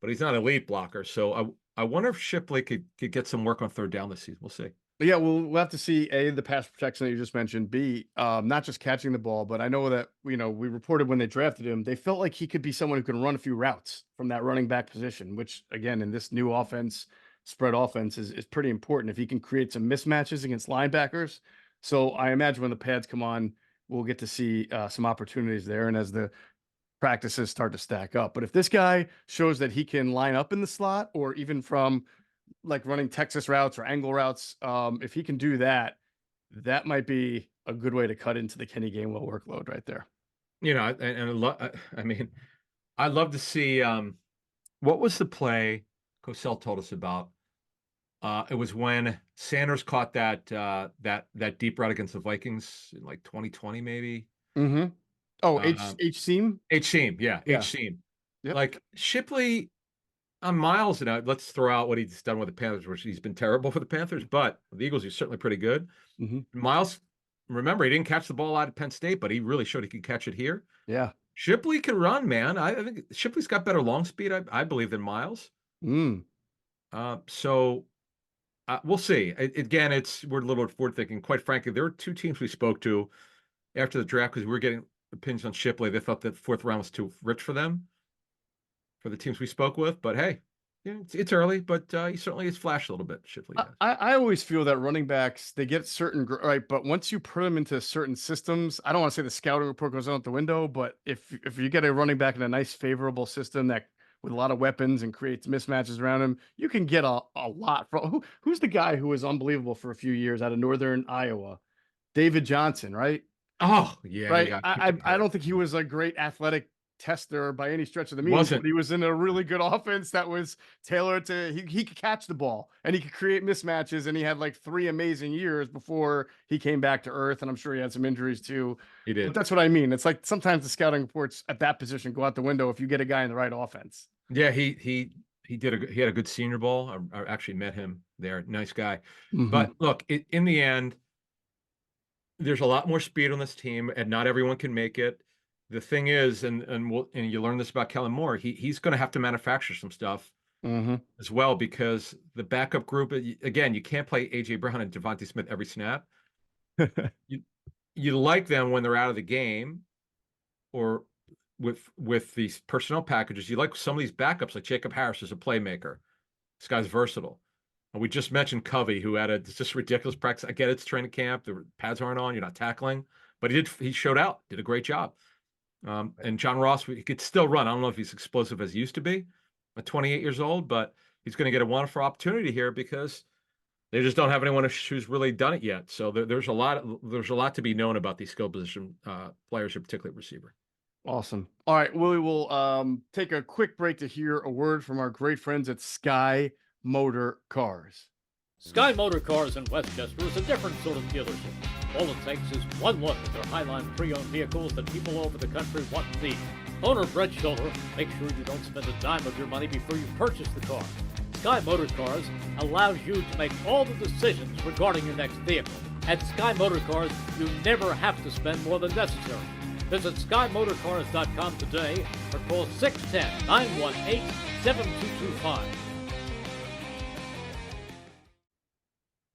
but he's not an elite blocker. So I wonder if Shipley could get some work on 3rd down this season. We'll see. But yeah, we'll have to see A, the pass protection that you just mentioned, B, not just catching the ball, but I know that, we reported when they drafted him, they felt like he could be someone who can run a few routes from that running back position, which again, in this new offense, spread offense is pretty important if he can create some mismatches against linebackers. So I imagine when the pads come on, we'll get to see some opportunities there. And as the practices start to stack up, but if this guy shows that he can line up in the slot or even from like running Texas routes or angle routes, if he can do that, that might be a good way to cut into the Kenny Gainwell workload right there. I mean, I'd love to see what was the play Cosell told us about. It was when Sanders caught that deep route against the Vikings in like 2020, maybe. Mm-hmm. Oh, Um, H seam. H seam, yeah, Yeah. H seam. Yep. Like Shipley on Miles, let's throw out what he's done with the Panthers, which he's been terrible for the Panthers, but the Eagles, he's certainly pretty good. Mm-hmm. Miles, remember, he didn't catch the ball out of Penn State, but he really showed he could catch it here. Yeah. Shipley can run, man. I think Shipley's got better long speed, I believe, than Miles. Mm. So we'll see. Again, we're a little forward thinking. Quite frankly, there were two teams we spoke to after the draft because we were getting opinions on Shipley. They thought that fourth round was too rich for them, for the teams we spoke with. But hey, yeah, it's early, but he certainly has flashed a little bit. Shipley has. I always feel that running backs, they get certain, right, but once you put them into certain systems, I don't want to say the scouting report goes out the window, but if you get a running back in a nice favorable system that with a lot of weapons and creates mismatches around him, you can get a lot from who's the guy who was unbelievable for a few years out of Northern Iowa? David Johnson, right? Oh yeah, Right. he got I don't think he was a great athletic tester by any stretch of the means, Wasn't. but he was in a really good offense that was tailored to he could catch the ball and he could create mismatches, and he had like 3 amazing years before he came back to earth, and I'm sure he had some injuries too. He But did. that's what I mean. It's like sometimes the scouting reports at that position go out the window if you get a guy in the right offense. Yeah, he he had a good Senior Bowl. I actually met him there. Nice guy. Mhm. But look, in the end, there's a lot more speed on this team, and not everyone can make it. The thing is, and you learn this about Kellen Moore, he's going to have to manufacture some stuff Mhm. as well because the backup group, again, you can't play AJ Brown and Devontae Smith every snap. You you like them when they're out of the game or with these personnel packages. You like some of these backups, like Jacob Harris is a playmaker. This guy's versatile. And we just mentioned Covey, who had it's just ridiculous practice. I get it's training camp, the pads aren't on, you're not tackling, but he showed out, did a great job. And John Ross, he could still run. I don't know if he's explosive as he used to be at 28 years old, but he's going to get a wonderful opportunity here because they just don't have anyone who's really done it yet. So there's a lot to be known about these skill position players, particularly receiver. Awesome. All right, Willie, we'll take a quick break to hear a word from our great friends at Sky Motor Cars. Sky Motor Cars in Westchester is a different sort of dealership. All it takes is one look at their Highline pre-owned vehicles that people all over the country want and need. Owner Brett Schulter makes sure you don't spend a dime of your money before you purchase the car. Sky Motor Cars allows you to make all the decisions regarding your next vehicle. At Sky Motor Cars, you never have to spend more than necessary. Visit SkyMotorCars.com today or call 610-918-7225.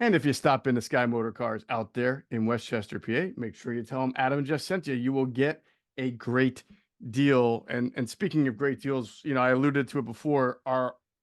And if you stop into Sky Motor Cars out there in Westchester, PA, make sure you tell them Adam and Jeff sent you. You will get a great deal. And speaking of great deals, I alluded to it before.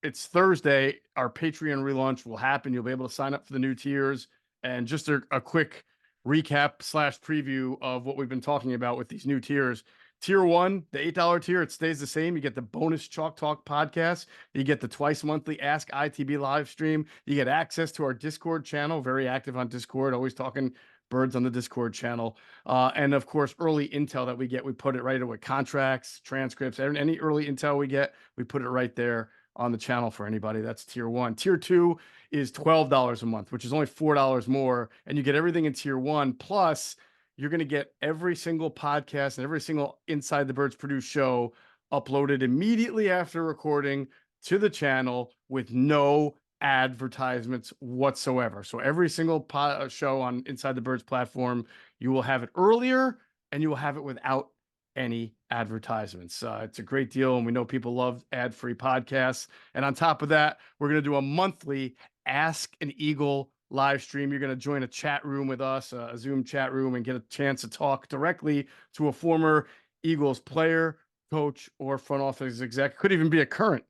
It's Thursday. Our Patreon relaunch will happen. You'll be able to sign up for the new tiers. And just a quick recap / preview of what we've been talking about with these new tiers. Tier 1, the $8 tier, it stays the same. You get the bonus Chalk Talk podcast. You get the twice monthly Ask ITB live stream. You get access to our Discord channel, very active on Discord, always talking birds on the Discord channel. And of course, early intel that we get, we put it right away. Contracts, transcripts, any early intel we get, we put it right there on the channel for anybody. That's tier 1. Tier 2 is $12 a month, which is only $4 more. And you get everything in tier 1. Plus, you're going to get every single podcast and every single Inside the Birds produced show uploaded immediately after recording to the channel with no advertisements whatsoever. So every single show on Inside the Birds platform, you will have it earlier and you will have it without any advertisements. It's a great deal, and we know people love ad-free podcasts. And on top of that, we're going to do a monthly Ask an Eagle live stream. You're going to join a chat room with us, a Zoom chat room, and get a chance to talk directly to a former Eagles player, coach, or front office exec. Could even be a current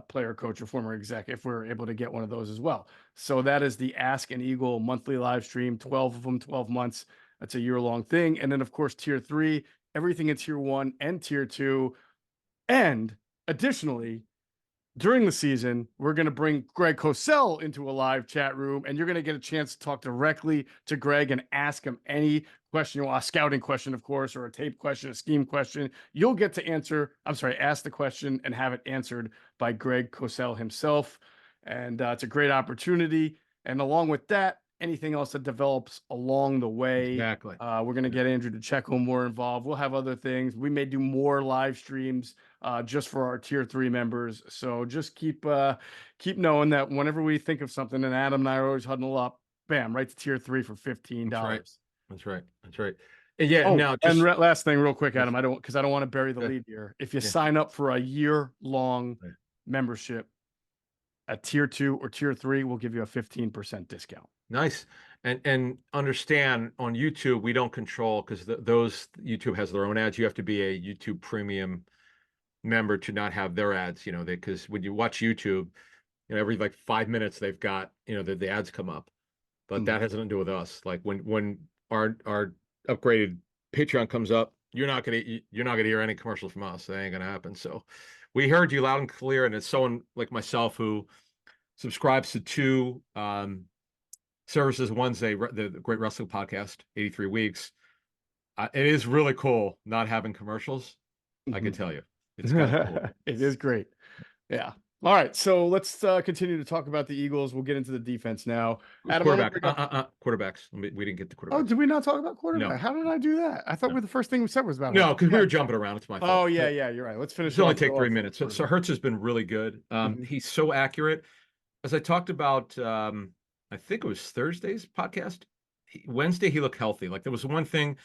player, coach, or former exec if we're able to get one of those as well. So that is the Ask an Eagle monthly live stream, 12 of them, 12 months. That's a year-long thing. And then, of course, tier 3, everything in tier 1 and tier 2. And additionally, during the season, we're going to bring Greg Cosell into a live chat room, and you're going to get a chance to talk directly to Greg and ask him any question, a scouting question, of course, or a tape question, a scheme question. You'll get to ask the question and have it answered by Greg Cosell himself. And it's a great opportunity. And along with that, anything else that develops along the way. Exactly. We're going to get Andrew DeCecco more involved. We'll have other things. We may do more live streams just for our tier 3 members. So just keep knowing that whenever we think of something, and Adam and I are always huddle up, bam, right to tier 3 for $15. That's right. That's right. And yeah. Oh, Now, just last thing real quick, Adam, I don't want to bury the Good. lead here. If you Yeah. sign up for a year-long Right. membership at tier 2 or tier 3, we'll give you a 15% discount. nice. And understand, on YouTube, we don't control, because those YouTube has their own ads. You have to be a YouTube premium member to not have their ads, because when you watch YouTube, every like 5 minutes they've got, the ads come up. But that has nothing to do with us. Like when our upgraded Patreon comes up, you're not gonna hear any commercials from us. That ain't gonna happen. So we heard you loud and clear, and it's someone like myself who subscribes to 2 services. One's the Great Wrestling Podcast, 83 Weeks. It is really cool not having commercials. I can tell you, it's kind of cool. It is great. Yeah. All right. So let's continue to talk about the Eagles. We'll get into the defense now. Adam, Quarterbacks. We didn't get the quarterbacks. Oh, did we not talk about quarterback? No. How did I do that? I thought the first thing we said was about No, Hurts. because we were jumping around. It's my fault. Oh, yeah, you're right. Let's finish. It'll only take 3 minutes. So Hurts has been really good. He's so accurate. As I talked about, I think it was Thursday's podcast. Wednesday, he looked healthy. Like, there was one thing.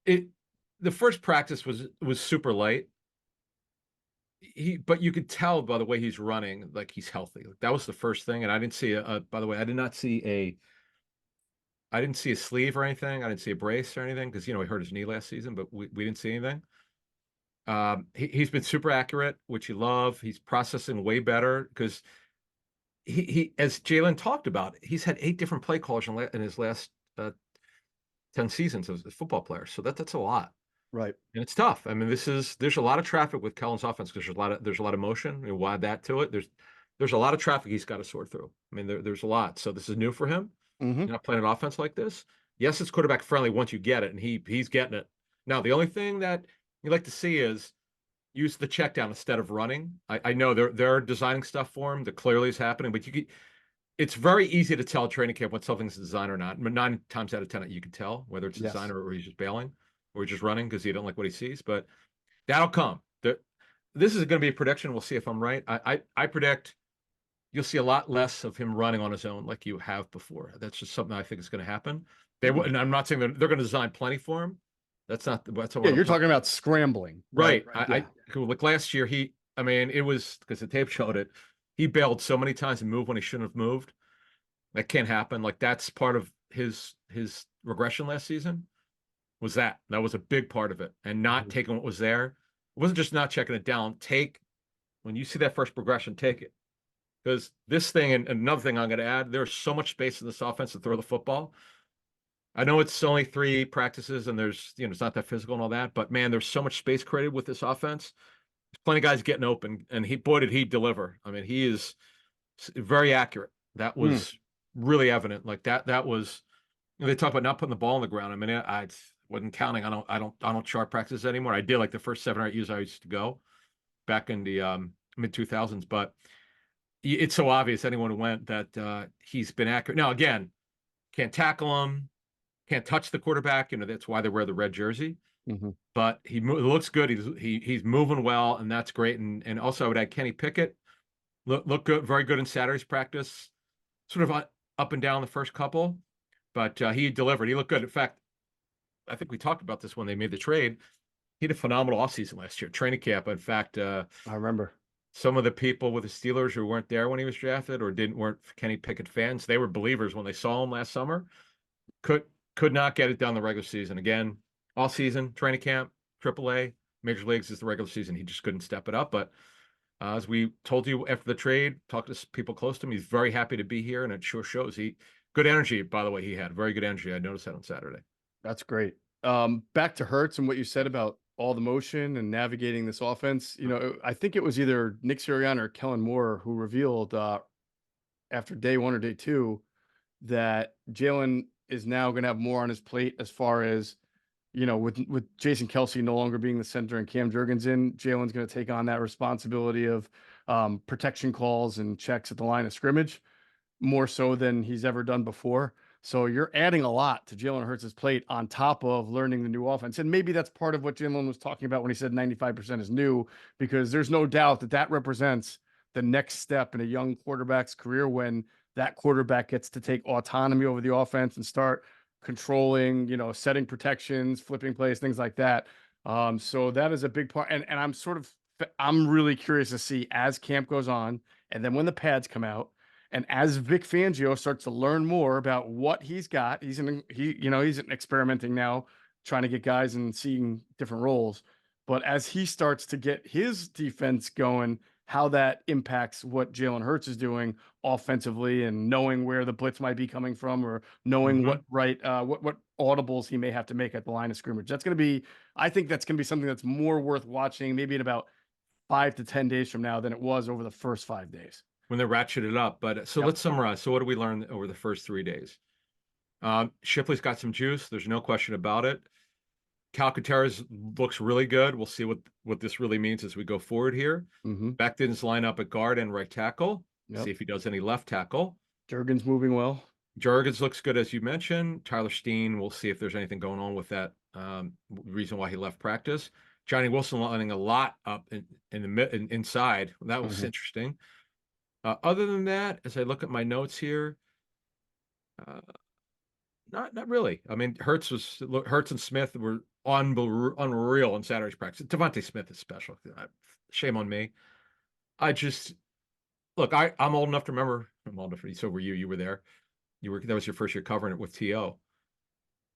The first practice was super light. But you could tell by the way he's running, like, he's healthy. Like, that was the first thing. And I didn't see by the way, I didn't see a sleeve or anything. I didn't see a brace or anything, because he hurt his knee last season, but we didn't see anything. He's been super accurate, which you love. He's processing way better, because he as Jalen talked about, he's had 8 different play callers in his last 10 seasons as a football player. So that's a lot. Right. And it's tough. I mean, there's a lot of traffic with Kellen's offense, because there's a lot of motion. And we'll add that to it. There's a lot of traffic he's got to sort through. I mean, there's a lot. So this is new for him. You're not playing an offense like this. Yes, it's quarterback friendly once you get it, and he's getting it. Now, the only thing that you like to see is use the check down instead of running. I know they're designing stuff for him that clearly is happening, but it's very easy to tell at training camp when something's designed or not. 9 times out of 10, you can tell whether it's designed or he's just bailing or just running because he don't like what he sees. But that'll come. This is going to be a prediction. We'll see if I'm right. I predict you'll see a lot less of him running on his own like you have before. That's just something I think is going to happen. And I'm not saying they're going to design plenty for him. That's not. You're talking about scrambling, right? Like last year, it was because the tape showed it. He bailed so many times and moved when he shouldn't have moved. That can't happen. Like, that's part of his regression last season. That was a big part of it, and not taking what was there. It wasn't just not checking it down. When you see that first progression, take it, because this thing and another thing I'm going to add. There's so much space in this offense to throw the football. I know it's only 3 practices and there's, it's not that physical and all that, but man, there's so much space created with this offense. There's plenty of guys getting open, and did he deliver. I mean, he is very accurate. That was really evident. Like that was, they talk about not putting the ball on the ground. I mean, I wasn't counting. I don't chart practices anymore. I did like the first 7 or 8 years I used to go back in the mid 2000s, but it's so obvious anyone who went that he's been accurate. Now, again, can't tackle him. Can't touch the quarterback. That's why they wear the red jersey. But he looks good. He's moving well, and that's great. And also, I would add Kenny Pickett. Look good, very good in Saturday's practice. Sort of up and down the first couple, but he delivered. He looked good. In fact, I think we talked about this when they made the trade. He had a phenomenal offseason last year, training camp. In fact, I remember. some of the people with the Steelers who weren't there when he was drafted or weren't Kenny Pickett fans, they were believers when they saw him last summer. Could not get it done the regular season. Again, all season, training camp, AAA, Major Leagues is the regular season. He just couldn't step it up. But as we told you after the trade, talked to people close to him, he's very happy to be here, and it sure shows. Good energy, by the way. He had very good energy. I noticed that on Saturday. That's great. Back to Hurts and what you said about all the motion and navigating this offense. I think it was either Nick Sirianni or Kellen Moore who revealed after day 1 or day 2 that Jalen is now going to have more on his plate as far as, with Jason Kelce no longer being the center and Cam Jurgens in, Jalen's going to take on that responsibility of protection calls and checks at the line of scrimmage more so than he's ever done before. So you're adding a lot to Jalen Hurts' plate on top of learning the new offense. And maybe that's part of what Jalen was talking about when he said 95% is new, because there's no doubt that represents the next step in a young quarterback's career when that quarterback gets to take autonomy over the offense and start controlling, setting protections, flipping plays, things like that. So that is a big part. And I'm really curious to see as camp goes on, and then when the pads come out, and as Vic Fangio starts to learn more about what he's got, he's experimenting now, trying to get guys and seeing different roles. But as he starts to get his defense going, how that impacts what Jalen Hurts is doing offensively, and knowing where the blitz might be coming from, or knowing what audibles he may have to make at the line of scrimmage. I think that's going to be something that's more worth watching, maybe in about 5 to 10 days from now than it was over the first 5 days. When they ratcheted up. But so let's summarize. So what did we learn over the first 3 days? Shipley's got some juice. There's no question about it. Calcaterra looks really good. We'll see what this really means as we go forward here. Becton's line up at guard and right tackle. See if he does any left tackle. Jurgens moving well. Jurgens looks good, as you mentioned. Tyler Steen, we'll see if there's anything going on with that reason why he left practice. Johnny Wilson lining a lot up inside. That was interesting. Other than that, as I look at my notes here, not really. I mean, Hurts and Smith were unreal in Saturday's practice. Devontae Smith is special. Shame on me. I'm old enough to remember. I'm old enough. So were you. You were there. That was your first year covering it with T.O.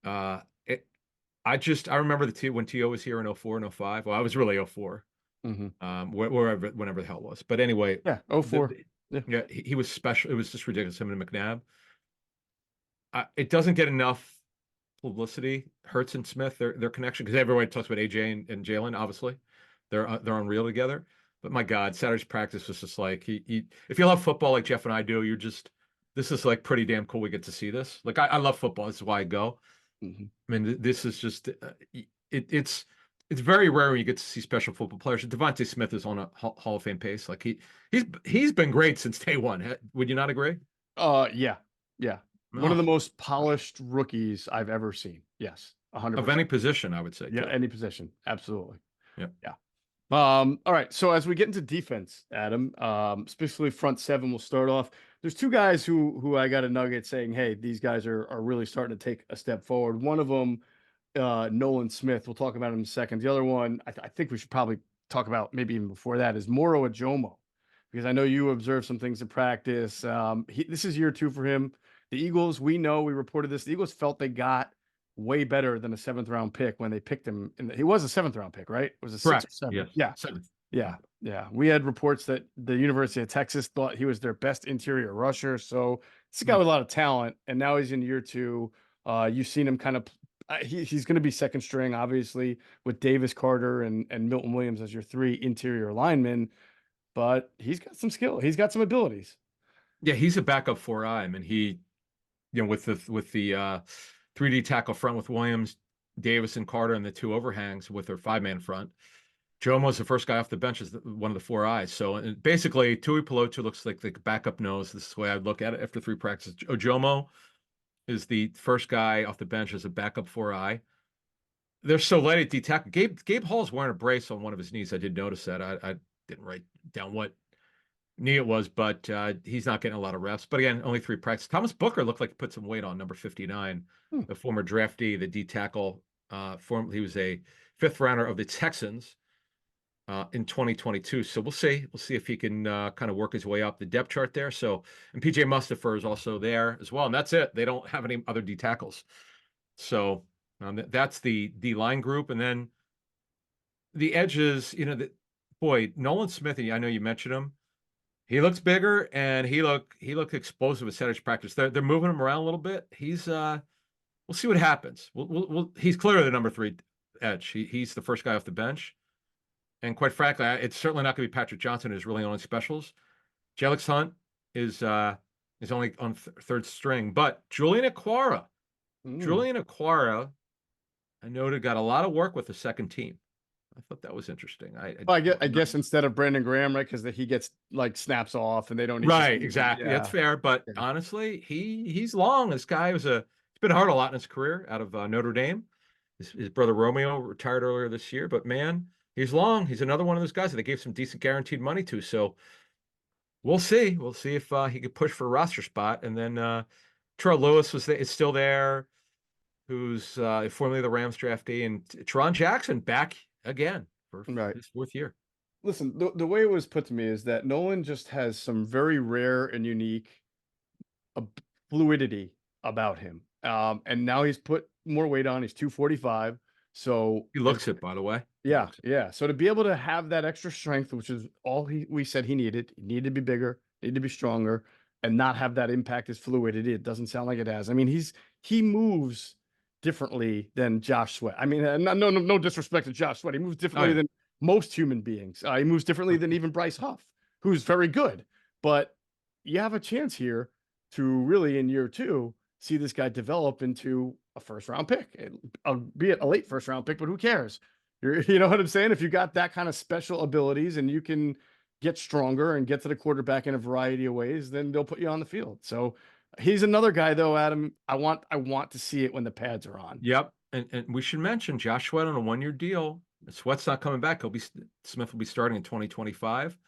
I remember when T.O. was here in 04 and 05. Well, I was really 04. Whenever the hell it was. But anyway. Yeah, 04. Yeah, he was special. It was just ridiculous. Him and McNabb. It doesn't get enough publicity. Hurts and Smith, their connection, because everybody talks about AJ and Jalen. Obviously, they're unreal together. But my God, Saturday's practice was just like if you love football like Geoff and I do, this is like pretty damn cool. We get to see this. Like I love football. This is why I go. I mean, this is just it's very rare when you get to see special football players. Devontae Smith is on a Hall of Fame pace. Like he's been great since day one. Would you not agree? Yeah. One of the most polished rookies I've ever seen. Yes, 100%. Of any position, I would say. Yeah, any position. Absolutely. Yeah. All right. So as we get into defense, Adam, specifically front seven, we'll start off. There's two guys who I got a nugget saying, hey, these guys are really starting to take a step forward. One of them, Nolan Smith. We'll talk about him in a second. The other one, I think we should probably talk about maybe even before that, is Moro Ajomo, because I know you observed some things in practice. This is year 2 for him. The Eagles, we reported this. The Eagles felt they got way better than a 7th round pick when they picked him. He was a 7th round pick, right? It was a 6 or 7. Yes. Yeah. 7th. Yeah. We had reports that the University of Texas thought he was their best interior rusher. So it's a guy with a lot of talent, and now he's in year 2. You've seen him kind of. He's going to be second string, obviously, with Davis Carter and Milton Williams as your 3 interior linemen. But he's got some skill. He's got some abilities. Yeah, he's a backup 4-eye. I mean, with the 3D tackle front with Williams, Davis, and Carter, and the 2 overhangs with their 5-man front. Jomo's the first guy off the bench as one of the 4 eyes. So basically, Tui Pelotu looks like the backup nose. This is the way I'd look at it after 3 practices. Jomo is the first guy off the bench as a backup 4-eye. They're so light at D tackle. Gabe Hall's wearing a brace on one of his knees. I did notice that. I didn't write down what knee it was, but he's not getting a lot of reps. But again, only 3 practices. Thomas Booker looked like he put some weight on, number 59, the former draftee, the D tackle. He was a 5th rounder of the Texans. in 2022. So we'll see. We'll see if he can kind of work his way up the depth chart there. So, and PJ Mustipher is also there as well. And that's it. They don't have any other D tackles. So that's the D line group. And then the edges, boy, Nolan Smith, I know you mentioned him. He looks bigger and he looked explosive at center practice. They're moving him around a little bit. He's we'll see what happens. He's clearly the number 3 edge. He's the first guy off the bench. And quite frankly, it's certainly not going to be Patrick Johnson, who's really on specials. Jelix Hunt is only on third string, but Julian Aquara, I noted got a lot of work with the second team. I thought that was interesting. I guess instead of Brandon Graham, right? Because he gets like snaps off, and they don't need right. Exactly, that's fair. But honestly, he's long. This guy he's been hurt a lot in his career out of Notre Dame. His brother Romeo retired earlier this year, but man, he's long. He's another one of those guys that they gave some decent guaranteed money to. So we'll see. We'll see if he could push for a roster spot. And then Terrell Lewis is still there, who's formerly the Rams draftee, and Teron Jackson back again for his 4th year. Listen, the way it was put to me is that Nolan just has some very rare and unique fluidity about him. And now he's put more weight on. He's 245. So he looks it, by the way. Yeah. So to be able to have that extra strength, which is all we said he needed to be bigger, needed to be stronger, and not have that impact as fluidity. It doesn't sound like it has. I mean, he moves differently than Josh Sweat. I mean, no disrespect to Josh Sweat. He moves differently than most human beings. He moves differently than even Bryce Huff, who's very good. But you have a chance here to really, in year 2, see this guy develop into a first-round pick, albeit a late first-round pick, but who cares? You know what I'm saying? If you got that kind of special abilities and you can get stronger and get to the quarterback in a variety of ways, then they'll put you on the field. So he's another guy, though, Adam. I want to see it when the pads are on. Yep, and we should mention Josh Sweat on a 1-year deal. Sweat's not coming back. Smith will be starting in 2025.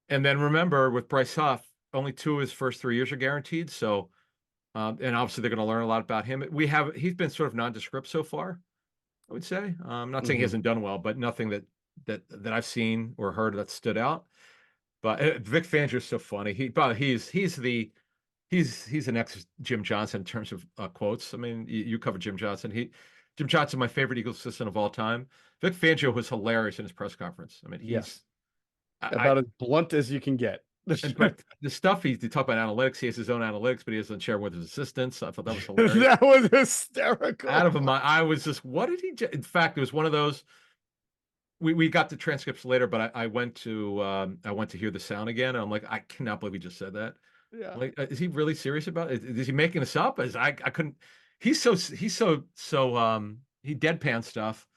And then remember, with Bryce Huff, only 2 of his first 3 years are guaranteed. So, and obviously they're going to learn a lot about him. He's been sort of nondescript so far, I would say. I'm not saying he hasn't done well, but nothing that I've seen or heard that stood out. But Vic Fangio is so funny. He's an ex Jim Johnson in terms of quotes. I mean, you covered Jim Johnson. Jim Johnson, my favorite Eagles assistant of all time. Vic Fangio was hilarious in his press conference. I mean, he's about as blunt as you can get. But the stuff he talked about analytics, he has his own analytics, but he doesn't share with his assistants. I thought that was hilarious. That was hysterical. Out of my, I was just, what did he? In fact, it was one of those. We got the transcripts later, but I went to hear the sound again, and I'm like, I cannot believe he just said that. Yeah. Like, is he really serious about it? Is he making this up? I couldn't. He deadpan stuff.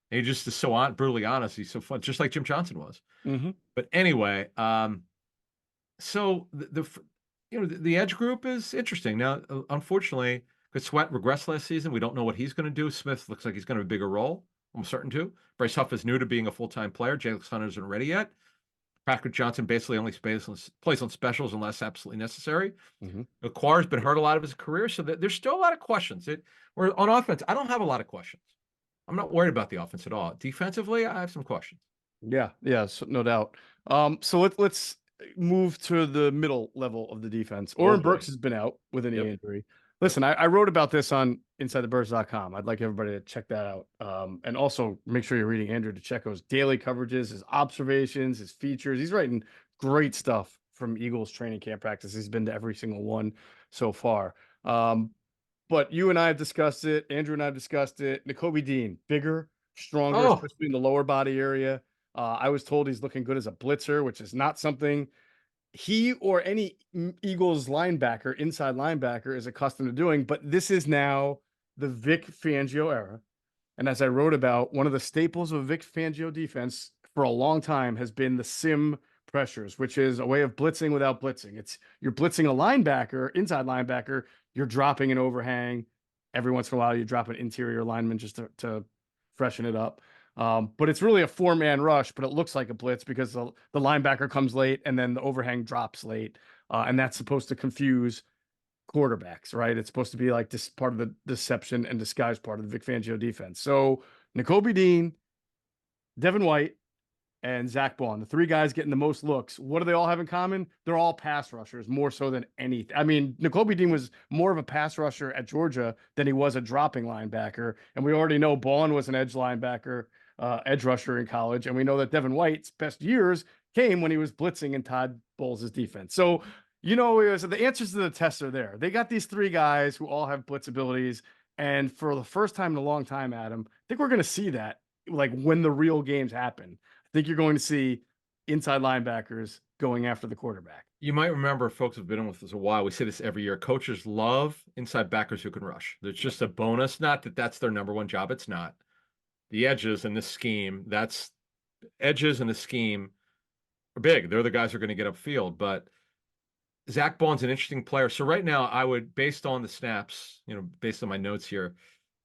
And he just is so brutally honest. He's so fun, just like Jim Johnson was. But anyway, so the edge group is interesting. Now, unfortunately, because Sweat regressed last season, we don't know what he's going to do. Smith looks like he's going to have a bigger role. I'm certain to. Bryce Huff is new to being a full-time player. Jalen Hunter isn't ready yet. Patrick Johnson basically only plays on specials unless absolutely necessary. Aquara's been hurt a lot of his career, so there's still a lot of questions. Or on offense, I don't have a lot of questions. I'm not worried about the offense at all. Defensively, I have some questions. Yeah, so no doubt. So let's move to the middle level of the defense. Oren Burks has been out with an knee injury. Listen, I wrote about this on InsideTheBirds.com. I'd like everybody to check that out. And also make sure you're reading Andrew DeCecco's daily coverages, his observations, his features. He's writing great stuff from Eagles training camp practice. He's been to every single one so far. But you and I have discussed it. Andrew and I have discussed it. Nakobe Dean, bigger, stronger, especially in the lower body area. I was told he's looking good as a blitzer, which is not something he or any Eagles linebacker, inside linebacker, is accustomed to doing. But this is now the Vic Fangio era. And as I wrote about, one of the staples of Vic Fangio defense for a long time has been the sim pressures, which is a way of blitzing without blitzing. You're blitzing a linebacker, inside linebacker, you're dropping an overhang. Every once in a while, you drop an interior lineman just to freshen it up. But it's really a 4-man rush, but it looks like a blitz because the linebacker comes late and then the overhang drops late. And that's supposed to confuse quarterbacks, right? It's supposed to be like this part of the deception and disguise part of the Vic Fangio defense. So Nakobe Dean, Devin White, and Zach Bond, the three guys getting the most looks. What do they all have in common? They're all pass rushers, more so than anything. I mean, Nakobe Dean was more of a pass rusher at Georgia than he was a dropping linebacker. And we already know Bond was an edge linebacker, edge rusher in college. And we know that Devin White's best years came when he was blitzing in Todd Bowles' defense. So, you know, the answers to the test are there. They got these three guys who all have blitz abilities. And for the first time in a long time, Adam, I think we're going to see that, like, when the real games happen. I think you're going to see inside linebackers going after the quarterback. You might remember, folks who've been with us a while, we say this every year. Coaches love inside backers who can rush. There's just a bonus. Not that that's their number one job. It's not. The edges in this scheme, edges in the scheme are big. They're the guys who are going to get upfield. But Zach Bond's an interesting player. So right now, I would, based on the snaps, based on my notes here,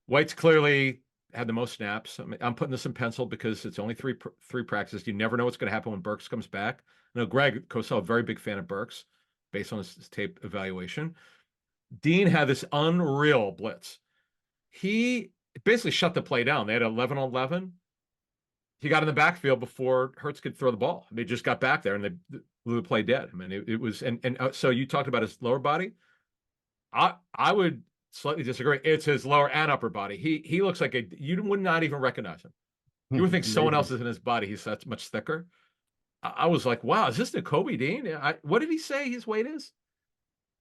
White's clearly had the most snaps. I'm putting this in pencil because it's only three practices. You never know what's going to happen when Burks comes back. I know Greg Cosell, a very big fan of Burks based on his tape evaluation. Dean had this unreal blitz. He basically shut the play down. They had 11 on 11. He got in the backfield before Hurts could throw the ball. They just got back there and they blew the play dead. I mean, it was, and so you talked about his lower body. I would slightly disagree. It's his lower and upper body. He looks like you would not even recognize him. You would think someone else is in his body. He's that much thicker. I was like, wow, is this Nakobe Dean? What did he say his weight is?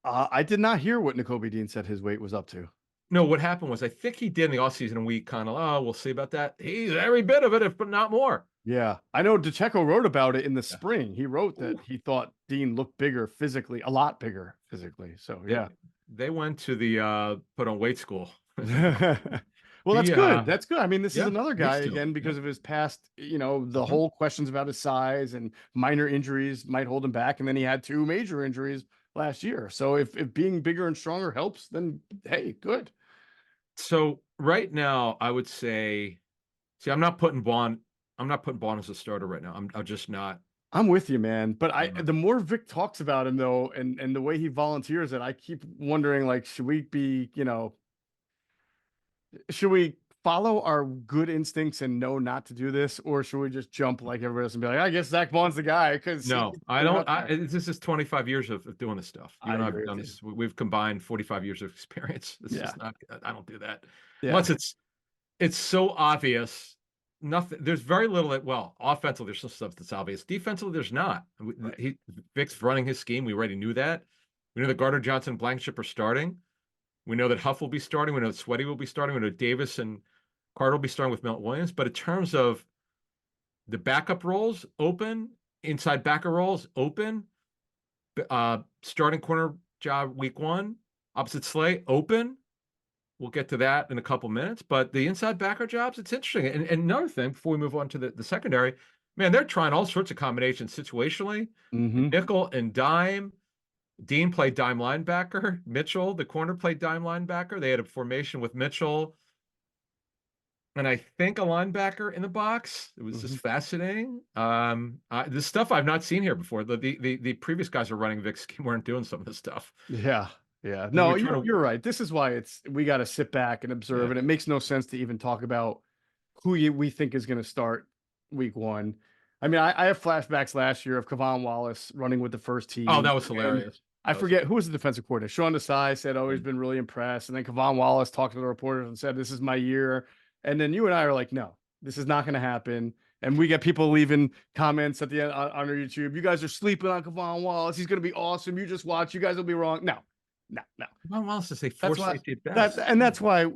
I did not hear what Nakobe Dean said his weight was up to. No, what happened was I think he did in the offseason and we kind of, we'll see about that. He's every bit of it, if but not more. Yeah. I know DeCecco wrote about it in the spring. He wrote that he thought Dean looked bigger physically, a lot bigger physically. So, yeah. They went to the put on weight school. Well, that's good. That's good. I mean, this is another guy, too. again, because of his past, the whole questions about his size and minor injuries might hold him back. And then he had 2 major injuries last year. So if being bigger and stronger helps, then hey, good. So right now, I would say, I'm not putting Bond as a starter right now. I'm just not. I'm with you, man. But the more Vic talks about him though, and the way he volunteers it, I keep wondering, like, should we be, should we follow our good instincts and know not to do this, or should we just jump like everybody else and be like, I guess Zach Bond's the guy? Because no, I don't. This is 25 years of doing this stuff. You and I have done this. We've combined 45 years of experience. This is not. I don't do that unless it's so obvious. Nothing. There's very little. Offensively, there's some stuff that's obvious. Defensively, there's not. Right. Vic's running his scheme. We already knew that. We know that Gardner Johnson and Blankenship are starting. We know that Huff will be starting. We know that Sweaty will be starting. We know Davis and Carter will be starting with Milton Williams. But in terms of the backup roles, open, inside backer roles, open, starting corner job week 1, opposite Slay, open. We'll get to that in a couple minutes. But the inside backer jobs, it's interesting. And another thing, before we move on to the secondary, man, they're trying all sorts of combinations situationally, nickel and dime. Dean played dime linebacker. Mitchell, the corner, played dime linebacker. They had a formation with Mitchell and I think a linebacker in the box. It was just fascinating. This stuff I've not seen here before. The previous guys are running Vic's scheme weren't doing some of this stuff. Yeah. No, you're right. This is why we got to sit back and observe, and it makes no sense to even talk about who we think is going to start week 1. I mean, I have flashbacks last year of Kavon Wallace running with the first team. Oh, that was hilarious. I forget who was the defensive coordinator. Sean Desai said, he's been really impressed. And then Kavon Wallace talked to the reporters and said, this is my year. And then you and I are like, no, this is not going to happen. And we get people leaving comments at the end on our YouTube. You guys are sleeping on Kavon Wallace. He's going to be awesome. You just watch. You guys will be wrong. No. Kavon Wallace is a force safety at best. That's why,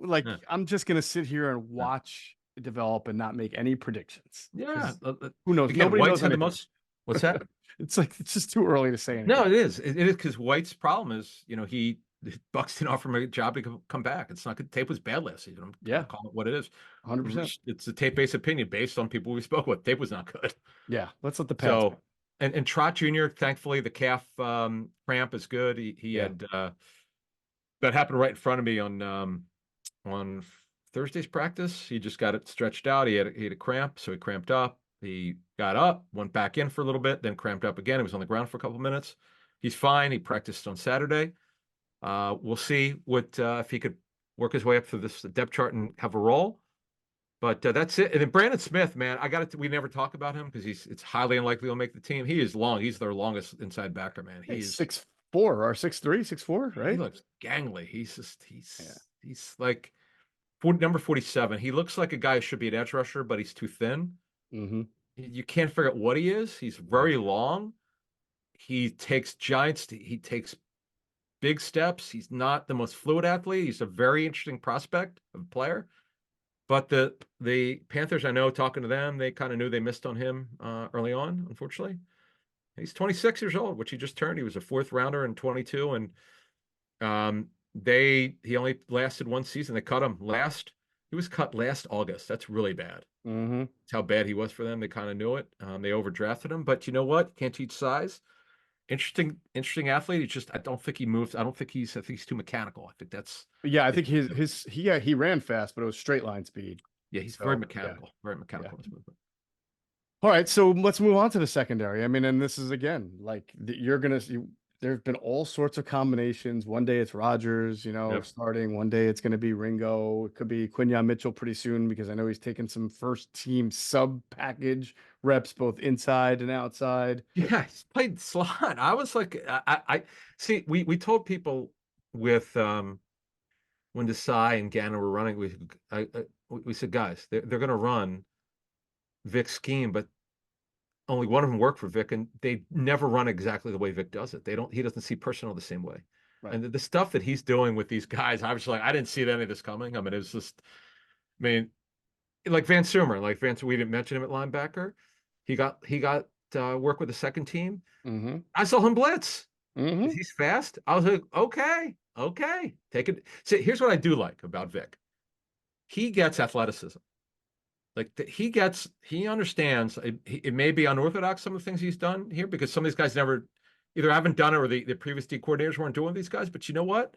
I'm just going to sit here and watch it develop and not make any predictions. Yeah. Who knows? Again, Nobody knows the most. What's that? It's just too early to say anything. No, it is. It is because White's problem is, Bucks didn't offer him a job to come back. It's not good. Tape was bad last season. I'm calling it what it is. 100%. It's a tape-based opinion based on people we spoke with. Tape was not good. Yeah, let's let the past. And Trot Jr., thankfully, the calf cramp is good. He had that happened right in front of me on Thursday's practice. He just got it stretched out. He had a cramp, so he cramped up. He got up, went back in for a little bit, then cramped up again. He was on the ground for a couple of minutes. He's fine. He practiced on Saturday. We'll see if he could work his way up through this depth chart and have a role. But that's it. And then Brandon Smith, man, we never talk about him because it's highly unlikely he'll make the team. He is long. He's their longest inside backer, man. He's 6'4" or 6'3", 6'4", He right? looks gangly. Yeah. He's like number 47. He looks like a guy who should be an edge rusher, but he's too thin. Mm-hmm. You can't figure out what he is. He's very long. He takes he takes big steps. He's not the most fluid athlete. He's a very interesting prospect of player. But the Panthers, I know, talking to them, they kind of knew they missed on him early on, unfortunately. He's 26 years old, which he just turned. He was a 4th rounder in 22, and he only lasted 1 season. They cut him he was cut last August. That's really bad. Mm-hmm. That's how bad he was for them. They kind of knew it. They overdrafted him, but you know what? Can't teach size. Interesting athlete. I don't think he moves. I think he's too mechanical. I think that's. Yeah, I think he ran fast, but it was straight line speed. Yeah, he's So, very mechanical. yeah. Very mechanical in his movement. All right, so let's move on to the secondary. I mean, and this is again like you're gonna see. There've been all sorts of combinations. One day it's Rodgers, Yep. starting. One day it's going to be Ringo. It could be Quinyon Mitchell pretty soon because I know he's taking some first team sub package reps both inside and outside. Yeah, he's played slot. I was like, I see. We told people with when Desai and Gannon were running, we said, guys, they're going to run Vic's scheme, but only one of them worked for Vic, and they never run exactly the way Vic does it. He doesn't see personnel the same way. Right. And the stuff that he's doing with these guys, I was like, I didn't see any of this coming. I mean, it was just, like Van Sumer, we didn't mention him at linebacker. He got work with the second team. Mm-hmm. I saw him blitz. Mm-hmm. He's fast. I was like, okay, take it. See, here's what I do like about Vic. He gets athleticism. Like he understands. It may be unorthodox, some of the things he's done here, because some of these guys never either haven't done it or the previous D coordinators weren't doing these guys. But you know what?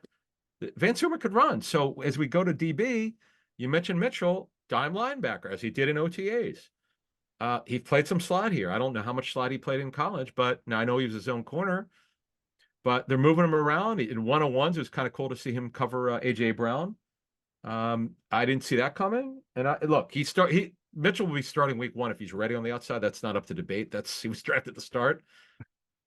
Van Sumer could run. So as we go to DB, you mentioned Mitchell, dime linebacker, as he did in OTAs. He played some slot here. I don't know how much slot he played in college, but now I know he was his own corner. But they're moving him around in 101s. It was kind of cool to see him cover AJ Brown. I didn't see that coming. And look, Mitchell will be starting week 1 if he's ready on the outside. That's not up to debate. He was drafted to start.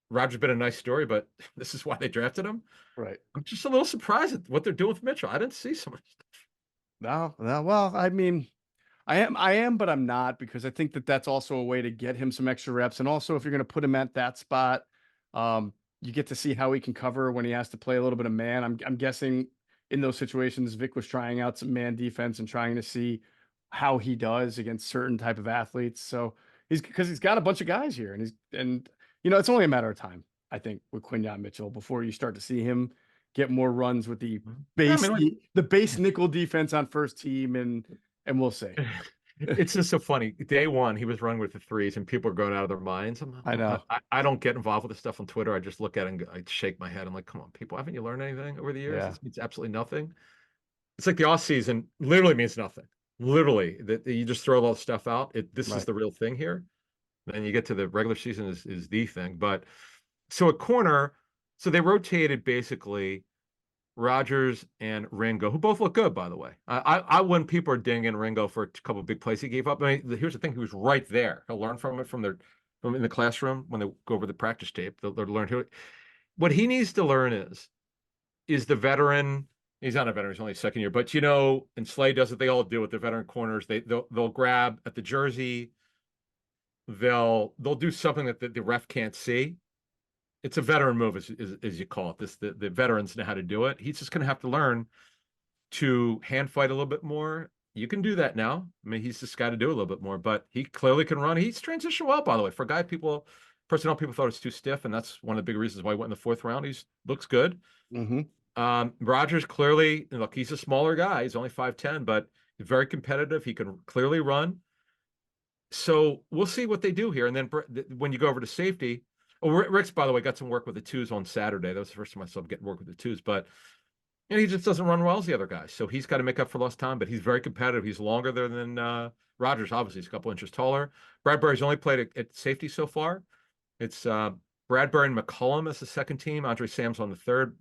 Roger's been a nice story, but this is why they drafted him. Right. I'm just a little surprised at what they're doing with Mitchell. I didn't see so much stuff. No, well, I mean, I am, but I'm not, because I think that's also a way to get him some extra reps. And also, if you're going to put him at that spot, you get to see how he can cover when he has to play a little bit of man. I'm guessing in those situations, Vic was trying out some man defense and trying to see how he does against certain type of athletes. So because he's got a bunch of guys here, and it's only a matter of time, I think, with Quinyon Mitchell before you start to see him get more runs with the base nickel defense on first team, and we'll see. It's just so funny. Day one, he was running with the threes, and people are going out of their minds. I know. I don't get involved with this stuff on Twitter. I just look at it and I shake my head. I'm like, come on, people, haven't you learned anything over the years? Yeah. This means absolutely nothing. It's like the off season literally means nothing. Literally, that you just throw all the stuff out. This is the real thing here. Then you get to the regular season is the thing. But so at corner, so they rotated basically Rodgers and Ringo, who both look good, by the way. When people are dinging Ringo for a couple of big plays he gave up, I mean, here's the thing: he was right there. He'll learn from it from in the classroom when they go over the practice tape. They'll learn what he needs to learn is the veteran. He's not a veteran; he's only second year. But and Slay does it. They all do it. The veteran corners, they'll grab at the jersey. They'll do something that the ref can't see. It's a veteran move, as you call it. The veterans know how to do it. He's just going to have to learn to hand fight a little bit more. You can do that now. I mean, he's just got to do a little bit more, but he clearly can run. He's transitioned well, by the way. For a guy, personnel people thought it was too stiff, and that's one of the big reasons why he went in the 4th round. He looks good. Mm-hmm. Rodgers clearly, look, he's a smaller guy. He's only 5'10", but he's very competitive. He can clearly run. So we'll see what they do here. And then when you go over to safety, Rick's, by the way, got some work with the 2s on Saturday. That was the first time I saw him getting work with the 2s, but he just doesn't run well as the other guys. So he's got to make up for lost time, but he's very competitive. He's longer than Rodgers, obviously. He's a couple inches taller. Bradbury's only played at safety so far. It's Bradbury and McCollum as the second team. Andre Sam's on the third.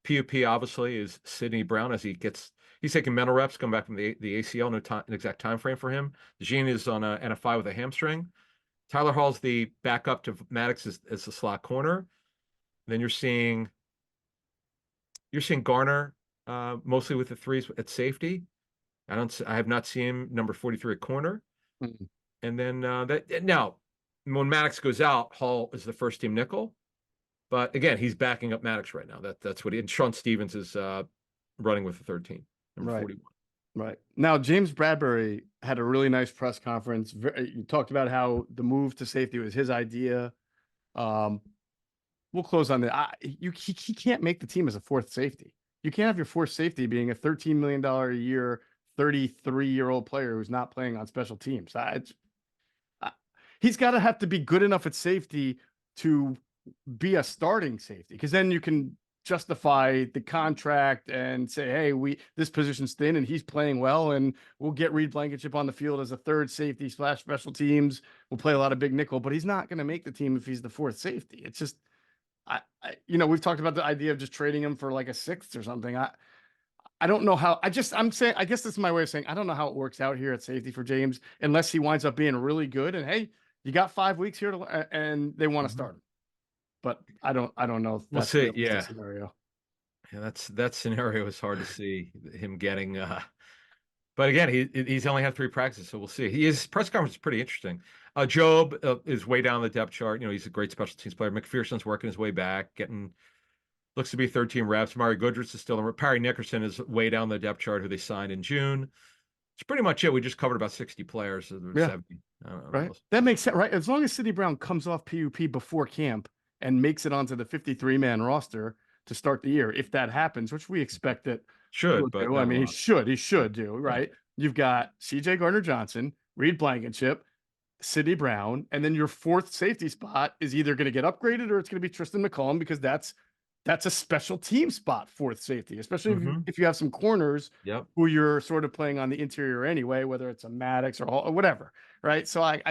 PUP, obviously, is Sidney Brown as he gets he's taking mental reps, come back from the ACL. No time, an exact time frame for him. Jean is on a NFI with a hamstring. Tyler Hall's the backup to Maddox as the slot corner. Then you're seeing Garner mostly with the threes at safety. I have not seen him number 43 at corner. Mm. And then now when Maddox goes out, Hall is the first team nickel. But again, he's backing up Maddox right now. That's what and Sean Stevens is running with the third team, number 41. Right. Now, James Bradbury had a really nice press conference. You talked about how the move to safety was his idea. We'll close on that. He can't make the team as a fourth safety. You can't have your fourth safety being a $13 million a year, 33-year-old player who's not playing on special teams. He's got to have to be good enough at safety to be a starting safety, because then you can justify the contract and say, hey, this position's thin and he's playing well, and we'll get Reed Blankenship on the field as a third safety / special teams. We'll play a lot of big nickel, but he's not going to make the team if he's the fourth safety. It's just, we've talked about the idea of just trading him for like a sixth or something. I don't know how. I guess this is my way of saying I don't know how it works out here at safety for James, unless he winds up being really good. And hey, you got 5 weeks here and they want to start him. But I don't know. If that's we'll see. The scenario. Yeah, that scenario is hard to see him getting. But again, he's only had 3 practices, so we'll see. His press conference is pretty interesting. Job is way down the depth chart. He's a great special teams player. McPherson's working his way back, looks to be third team reps. Mario Goodrich is still in. Perry Nickerson is way down the depth chart, who they signed in June. It's pretty much it. We just covered about 60 players. 70. Right. That makes sense, right? As long as Sidney Brown comes off PUP before camp and makes it onto the 53-man roster to start the year, if that happens, which we expect it should, but do. I mean, he should do, right? Yeah. You've got CJ Gardner-Johnson, Reed Blankenship, Sidney Brown, and then your fourth safety spot is either going to get upgraded or it's going to be Tristan McCollum, because that's a special team spot, fourth safety, especially if you have some corners who you're sort of playing on the interior anyway, whether it's a Maddox or whatever, right? So I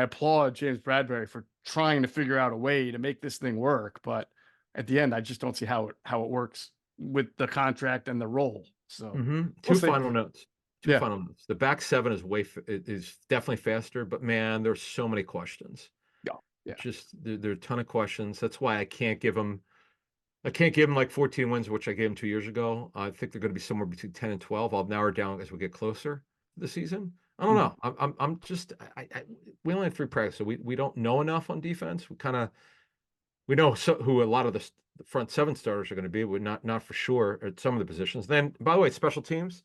applaud James Bradbury for trying to figure out a way to make this thing work, but at the end, I just don't see how it works with the contract and the role. So Two final notes. The back seven is definitely faster, but man, there's so many questions. Yeah. Just there are a ton of questions. That's why I can't give them like 14 wins, which I gave them 2 years ago. I think they're going to be somewhere between 10 and 12. I'll narrow it down as we get closer this season. I don't know. I'm just we only have 3 practices, so we don't know enough on defense. We know who a lot of the front 7 starters are going to be, but not for sure at some of the positions. Then, by the way, special teams.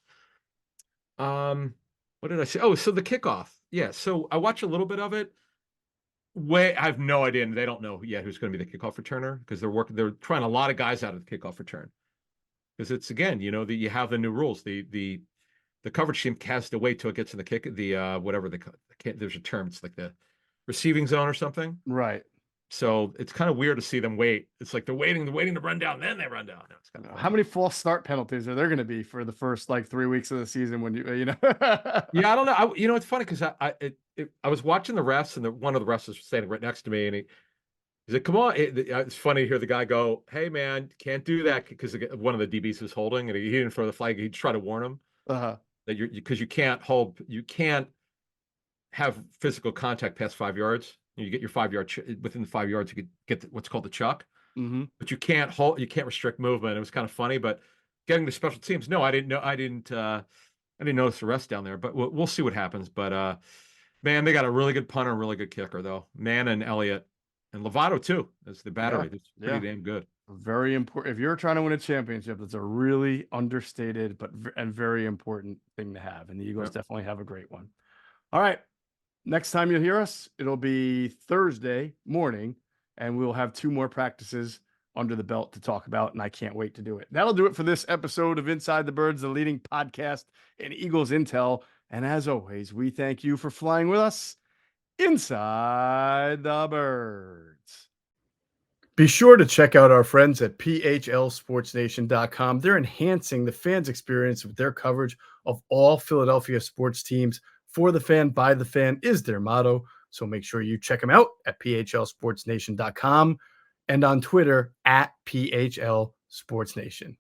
What did I say? Oh, so the kickoff. Yeah. So I watched a little bit of it. I have no idea, and they don't know yet who's going to be the kickoff returner, because they're trying a lot of guys out of the kickoff return. Because it's, again, that you have the new rules. The coverage team has to wait till it gets in the kick, whatever there's a term. It's like the receiving zone or something. Right. So it's kind of weird to see them wait. It's like they're waiting to run down, then they run down. It's kind of how many false start penalties are there going to be for the first 3 weeks of the season when Yeah, I don't know. It's funny because I was watching the refs, and one of the refs was standing right next to me, and he said, "Come on!" It's funny to hear the guy go, "Hey, man, can't do that," because one of the DBs was holding, and he didn't throw the flag. He tried to warn him that because you can't have physical contact past 5 yards. You get your 5 yard within the 5 yards, you could get what's called the chuck, but you can't restrict movement. It was kind of funny, but getting to special teams, no, I didn't notice the rest down there, but we'll see what happens. But man, they got a really good punter and really good kicker though. Man and Elliott and Lovato too as the battery. It's pretty damn good. Very important. If you're trying to win a championship, that's a really understated and very important thing to have. And the Eagles definitely have a great one. All right. Next time you'll hear us, it'll be Thursday morning, and we'll have 2 more practices under the belt to talk about, and I can't wait to do it. That'll do it for this episode of Inside the Birds, the leading podcast in Eagles intel. And as always, we thank you for flying with us inside the Birds. Be sure to check out our friends at PHLSportsNation.com. They're enhancing the fans' experience with their coverage of all Philadelphia sports teams. For the fan, by the fan is their motto. So make sure you check them out at PHLSportsNation.com and on Twitter at PHLSportsNation.